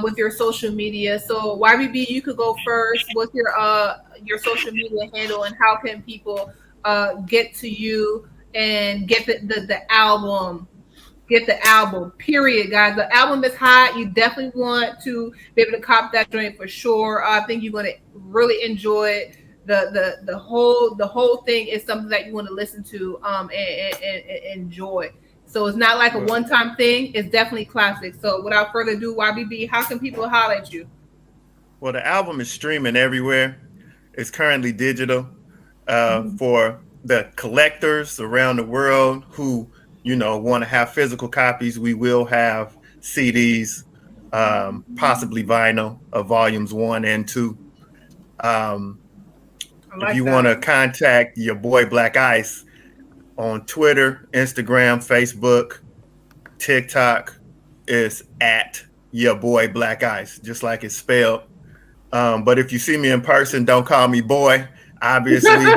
with your social media. So YBB, you could go first. What's your social media handle and how can people get to you and get the album? Get the album, period, guys. The album is hot. You definitely want to be able to cop that joint for sure. I think you're going to really enjoy it. The whole thing is something that you want to listen to and enjoy. So it's not like a one-time thing. It's definitely classic. So without further ado, YBB, how can people holler at you? Well, the album is streaming everywhere. It's currently digital. For the collectors around the world who, want to have physical copies, we will have CDs, possibly vinyl of volumes 1 and 2. If you want to contact your boy Black Ice on Twitter, Instagram, Facebook, TikTok, is at your boy Black Ice, just like it's spelled. But if you see me in person, don't call me boy. Obviously,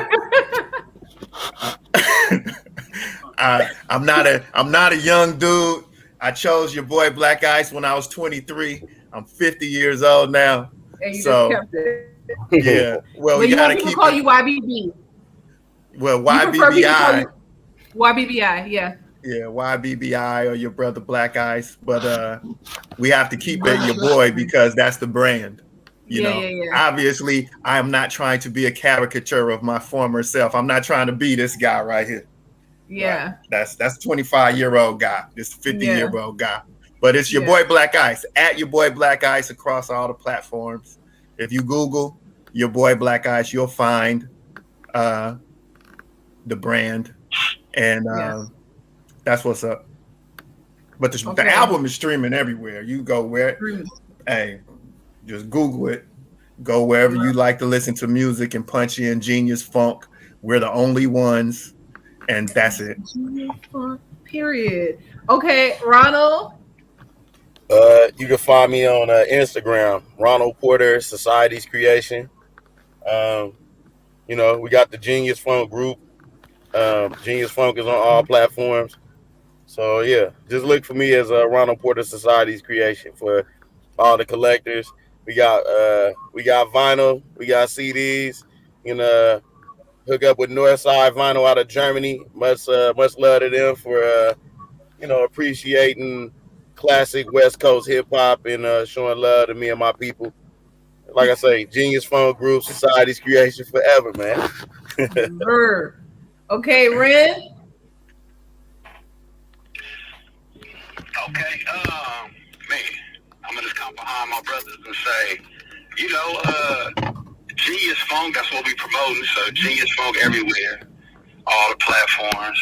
I'm not a young dude. I chose your boy Black Ice when I was 23. I'm 50 years old now. And you just kept it. Yeah. Well, you want people to call you YBB. Well, YBBI. YBBI, yeah. Yeah, YBBI or your brother Black Ice. But we have to keep it your boy because that's the brand. You know, obviously, I am not trying to be a caricature of my former self. I'm not trying to be this guy right here. Yeah. Right? That's 25-year-old guy, this 50-year-old guy. But it's your boy Black Ice, at your boy Black Ice across all the platforms. If you Google your boy Black Ice, you'll find the brand. And that's what's up. But the album is streaming everywhere. You go where, hey, just Google it. Go wherever you like to listen to music and punch in Genius Funk. We're the only ones. And that's it. Period. Okay, Ronald. You can find me on Instagram, Ronald Porter Society's Creation. We got the Genius Funk group. Genius Funk is on all platforms. So yeah, just look for me as Ronald Porter Society's Creation for all the collectors. We got vinyl, we got CDs. You can hook up with Northside Vinyl out of Germany. Much love to them for appreciating classic West Coast hip hop and showing love to me and my people. like I say, Genius Funk Group, Society's creation forever, man. Verb. Okay, Ren. Okay, man, I'm gonna just come behind my brothers and say, Genius Funk, that's what we promoting. So Genius Funk everywhere, all the platforms,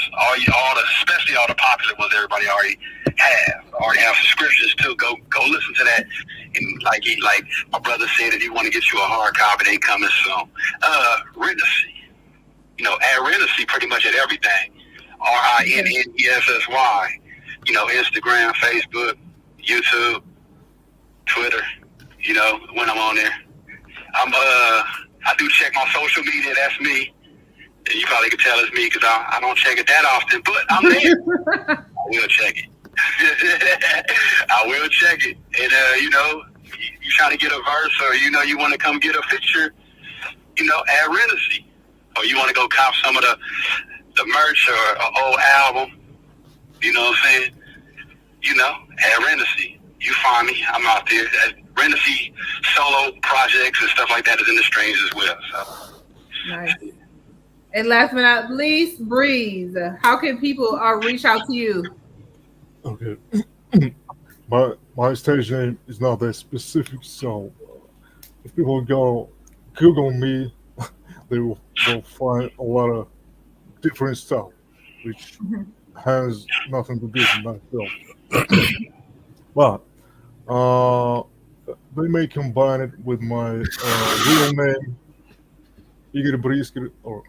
especially all the popular ones everybody already have subscriptions to. Go listen to that. And like my brother said, if you want to get you a hard copy, they coming soon. Rinnessy, add Rinnessy pretty much at everything. RINNESSY. Instagram, Facebook, YouTube, Twitter. When I'm on there, I do check my social media. That's me. And you probably can tell it's me because I don't check it that often, but I'm there. I will check it. I will check it. And you trying to get a verse, or you want to come get a picture, add Rinnessy, or you want to go cop some of the merch or an old album. You know what I'm saying? At Rinnessy. You find me. I'm out there. At Rinnessy solo projects and stuff like that is in the streams as well. So. Nice. And last but not least, Breeze. How can people reach out to you? Okay. My stage name is not that specific, so if people go Google me, they will find a lot of different stuff, which has nothing to do with myself. But they may combine it with my real name, Igor Brisker, or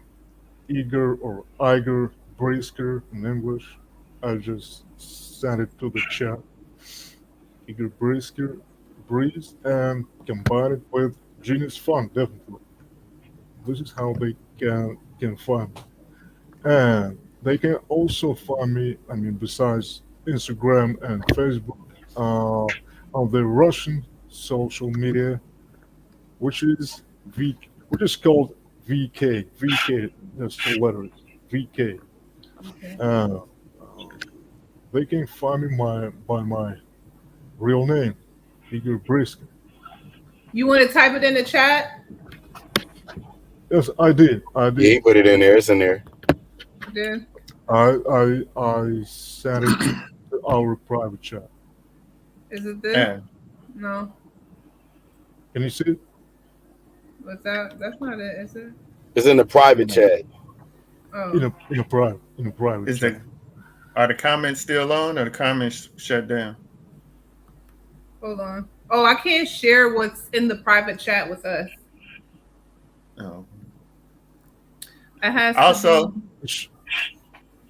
Igor or Igor Brisker in English. I just sent it to the chat. Igor Brisker, Breeze, and combine it with Genius Funk, definitely. This is how they can find me. And they can also find me, besides Instagram and Facebook, on the Russian social media, which is called VK. VK, that's the letters. VK. Okay. They can find me by my real name, Igor Brisker. You want to type it in the chat? Yes, I did. Yeah, he put it in there. It's in there. Then I sent it to our private chat. is it this? Yeah. No. Can you see it? What's that? That's not it, is it? It's in the private chat. Oh. In a private chat. Are the comments still on, or the comments shut down? Hold on. Oh, I can't share what's in the private chat with us. Oh. It has Also,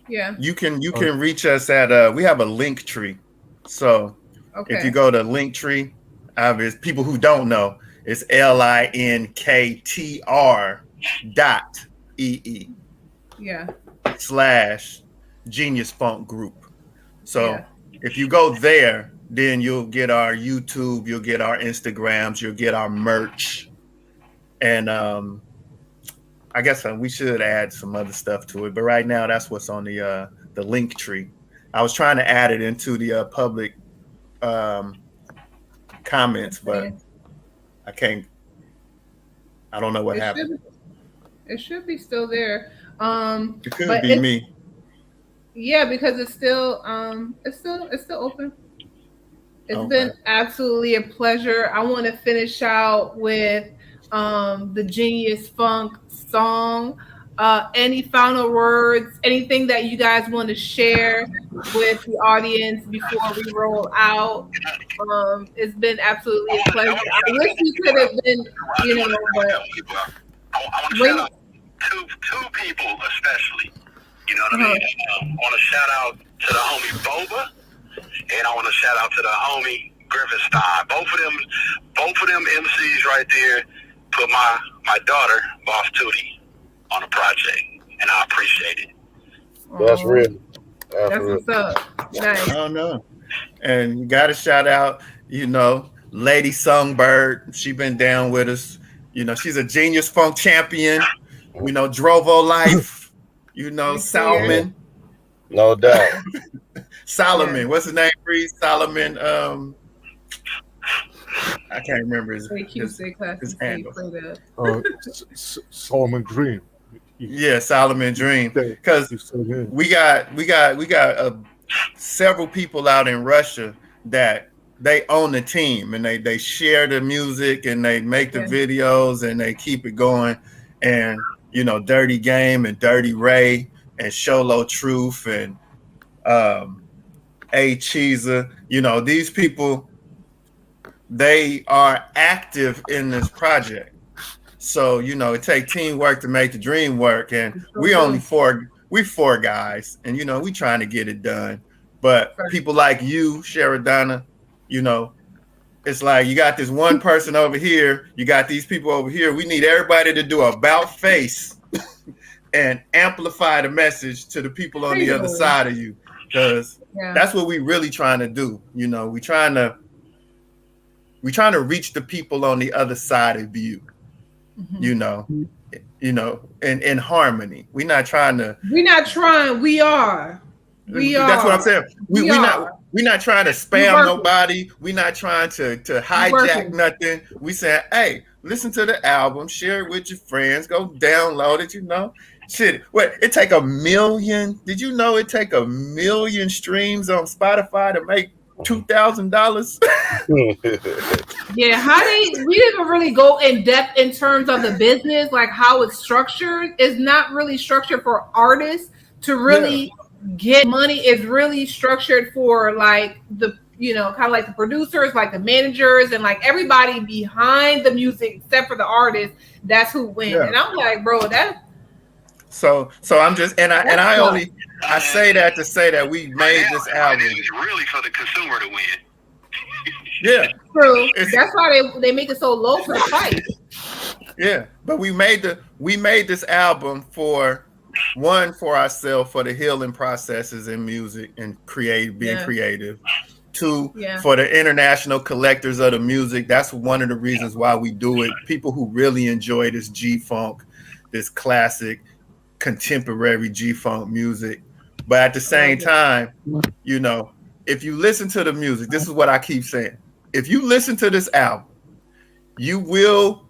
yeah. you can reach us at we have a link tree. So Okay. if you go to Linktree, obvious people who don't know, it's linktr.ee Yeah. / Genius Funk Group. So if you go there, then you'll get our YouTube, you'll get our Instagrams, you'll get our merch. And I guess we should add some other stuff to it. But right now, that's what's on the link tree. I was trying to add it into the public comments, but I can't. I don't know what happened. It should be still there. It could be me. Yeah, because it's still open. It's been absolutely a pleasure. I want to finish out with the Genius Funk song. Any final words, anything that you guys want to share with the audience before we roll out? It's been absolutely a pleasure. I wish we could have been, but I want to shout out two people especially. You know what I mean? I want to shout out to the homie Boba, and I want to shout out to the homie Griffin Stein. Both of them MCs right there put my daughter, Boss Tootie, on a project, and I appreciate it. That's real. That's what's up. Nice. I don't know. And you got to shout out, Lady Songbird. She been down with us. She's a Genius Funk champion. Drovo Life. Salmon. No doubt. Solomon. What's his name, Breeze? Solomon. I can't remember his handle. Solomon Dream. Yeah, Solomon Dream. Because we got several people out in Russia that they own the team and they share the music and they make the videos and they keep it going. And you know, Dirty Game and Dirty Ray and Sholo Truth and A Cheezer, you know, these people, they are active in this project. So, you know, it takes teamwork to make the dream work. And we four guys, and you know, we trying to get it done. But people like you, Sheridonna, you know, it's like you got this one person over here, you got these people over here. We need everybody to do about face and amplify the message to the people on the other side of you. Because that's what we really trying to do. You know, we trying to reach the people on the other side of you. You know, in harmony. We are. That's what I'm saying. We're not trying to spam nobody. We're not trying to hijack nothing. We saying, hey, listen to the album, share it with your friends, go download it, you know. Shit, wait, it take 1 million. Did you know it take 1 million streams on Spotify to make $2,000? Yeah, we didn't really go in depth in terms of the business, like how it's structured. It's not really structured for artists to really get money. It's really structured for like the, you know, kind of like the producers, like the managers, and like everybody behind the music except for the artist. That's who wins. And I'm like, bro, that. So I'm just I say that to say that we made this album. It's really for the consumer to win. Yeah, true. That's why they make it so low for the price. Yeah, but we made this album for ourselves, for the healing processes in music and being creative. 2, for the international collectors of the music. That's one of the reasons why we do it. People who really enjoy this G-funk, this classic contemporary G-funk music. But at the same time, you know, if you listen to the music, this is what I keep saying. If you listen to this album, you will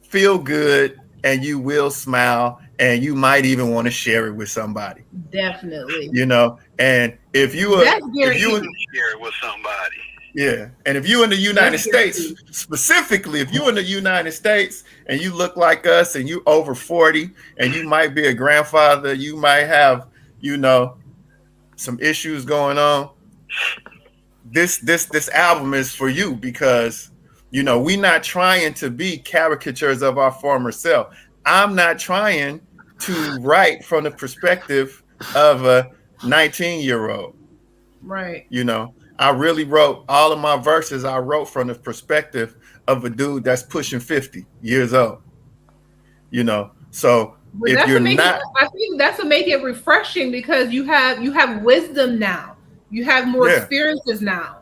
feel good and you will smile and you might even want to share it with somebody. Definitely. You know, and if you share it with somebody. Yeah. And if you in the United States, specifically, if you in the United States and you look like us and you over 40 and you might be a grandfather, you might have, you know, some issues going on. This album is for you because, you know, we're not trying to be caricatures of our former self. I'm not trying to write from the perspective of a 19-year-old. Right. You know, I really wrote all of my verses. I wrote from the perspective of a dude that's pushing 50 years old. You know, so if you're not, I think that's to make it refreshing because you have wisdom now. You have more experiences now.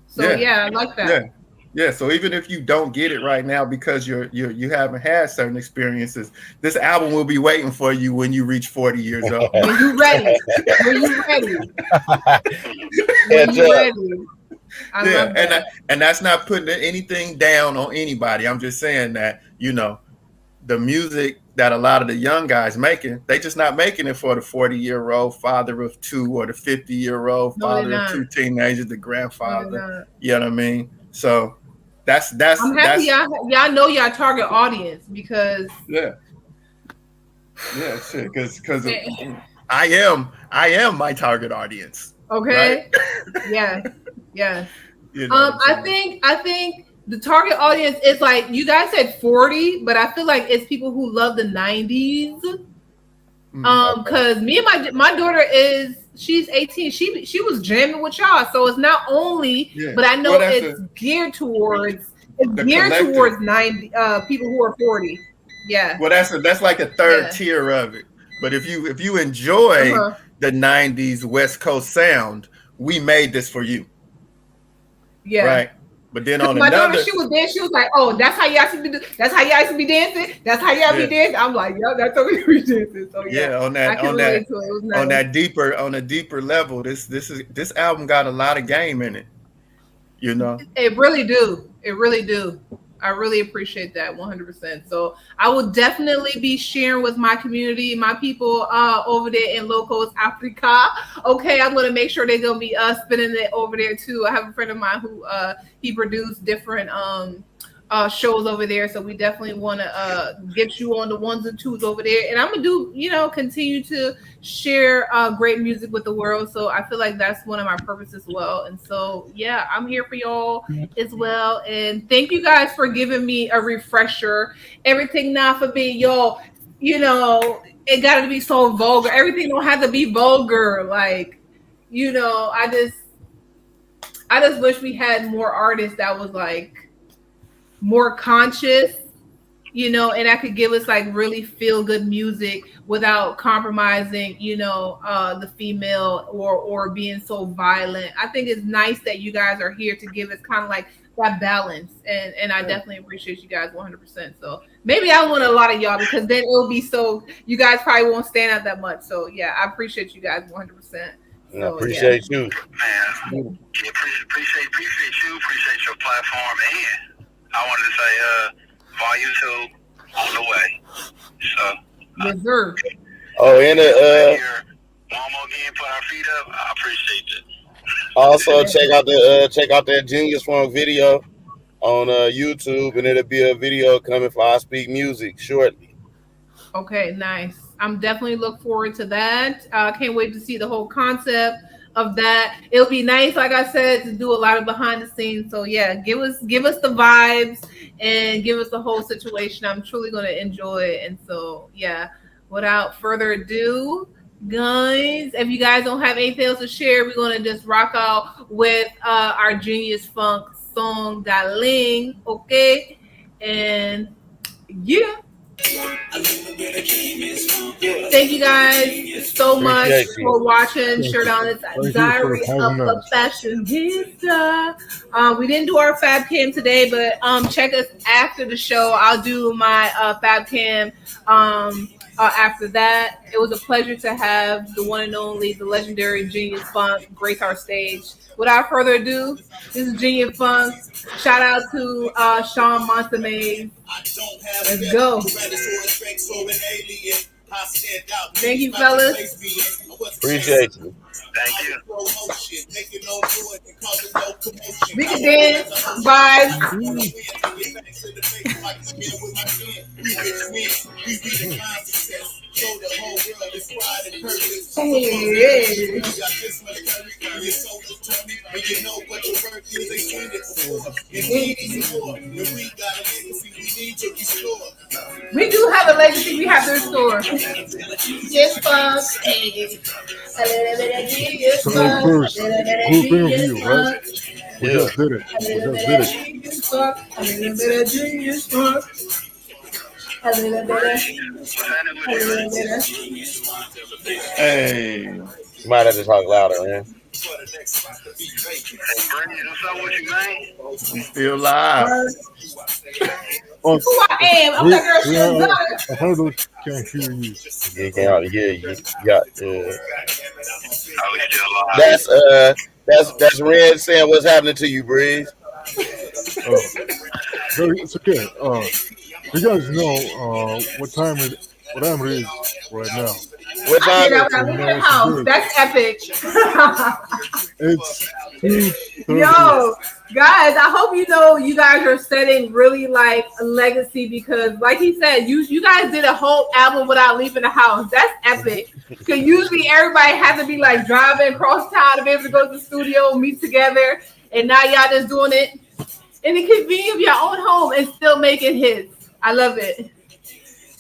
So I like that. Yeah. So even if you don't get it right now because you haven't had certain experiences, this album will be waiting for you when you reach 40 years old. When you ready. And that's not putting anything down on anybody. I'm just saying that, you know, the music that a lot of the young guys making, they just not making it for the 40-year-old father of 2 or the 50-year-old father of 2 teenagers, the grandfather. You know what I mean? So that's I'm happy y'all know y'all target audience because shit, because I am my target audience. Okay. Right? Yeah. You know I think the target audience is like, you guys said 40, but I feel like it's people who love the 90s. Because me and my daughter she's 18. She was jamming with y'all. So it's not only, but I know it's geared towards 90 people who are 40. Yeah. Well, that's like a third tier of it. But if you enjoy the 90s West Coast sound, we made this for you. Yeah. Right. But then on my another, daughter, she was there. She was like, "Oh, that's how y'all should be. That's how y'all should be dancing. That's how y'all be dancing." I'm like, "Yo, that's how we be dancing." So on a deeper level, this album got a lot of game in it. you know. It really do. It really do. I really appreciate that 100%. So I will definitely be sharing with my community, my people over there in Locos Africa. Okay, I'm gonna make sure they're gonna be spinning it over there too. I have a friend of mine who he produced different shows over there, so we definitely want to get you on the ones and twos over there. And I'm gonna do, continue to share great music with the world. So I feel like that's one of my purposes as well. And so yeah, I'm here for y'all as well. And thank you guys for giving me a refresher. Everything not for me, y'all. It got to be so vulgar. Everything don't have to be vulgar. Like, I just wish we had more artists that was like more conscious, and that could give us like really feel good music without compromising, the female or being so violent. I think it's nice that you guys are here to give us kind of like that balance, and I definitely appreciate you guys 100%. So maybe I want a lot of y'all, because then it'll be so you guys probably won't stand out that much. So yeah, I appreciate you guys 100%. I appreciate you. Man, yeah, appreciate you, appreciate your platform, and I wanted to say, Volume 2 on the way. So, reserve. Oh, and one more again, put our feet up. I appreciate it. also check out that Genius Funk video on YouTube, and it'll be a video coming for I Speak Music shortly. Okay, nice. I'm definitely look forward to that. Can't wait to see the whole concept of that. It'll be nice, like I said, to do a lot of behind the scenes. So yeah, give us the vibes and give us the whole situation. I'm truly going to enjoy it. And so yeah, without further ado, guys, if you guys don't have anything else to share, we're going to just rock out with our Genius Funk song Darling. Okay, and yeah. Thank you guys so much for watching Sheridonna's Diary of a Fashionista. We didn't do our Fab Cam today, but check us after the show. I'll do my Fab Cam after that. It was a pleasure to have the one and only, the legendary Genius Funk grace our stage. Without further ado, this is Genius Funk. Shout out to Sean Monsamay. Let's go. Thank you, fellas. Appreciate you. Thank you. We can dance. Bye. Hey. We do have a legacy we have to restore. Yes, fuck. So first, group interview, right? We just did it. Hey, You might have to talk louder, man. we still live. Oh, Who I am? I'm that girl Sheridonna. I heard those can't hear you. You can't hardly hear you. You got that's Red saying what's happening to you, Breeze. It's okay. You guys know what time it is right now. What time I leave the house. That's epic. It's 2:30. Yo, guys, I hope you guys are setting really like a legacy, because like he said, you guys did a whole album without leaving the house. That's epic. Because usually everybody has to be like driving across town to be able to go to the studio, meet together, and now y'all just doing it in the convenience of your own home and still making hits. I love it.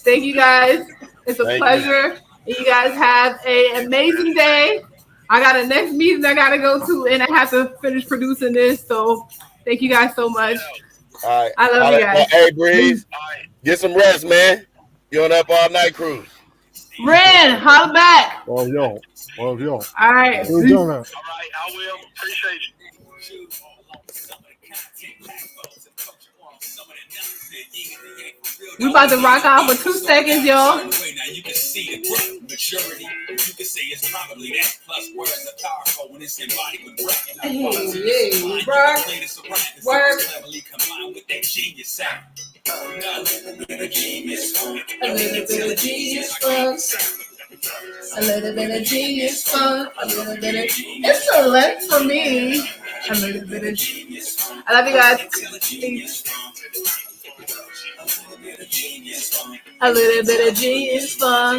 Thank you guys. It's a pleasure. And you guys have an amazing day. I got a next meeting I got to go to, and I have to finish producing this. So thank you guys so much. All right. I love you guys. Hey, Breeze, get some rest, man. You on up all night cruise. Ren, holla back. Oh, yo. All right. All right, I will. Appreciate you. We about to rock out for 2 seconds, y'all. Now you can see the growth, maturity. You can say it's probably that. Plus words are powerful when it's embodied with breath. Hey, work. Cleverly combined with that genius sound. A little bit of genius funk. A little bit of genius funk. A little bit of genius funk. A little bit of it's select for me. A little bit of genius funk. I love you guys. A little bit of genius funk.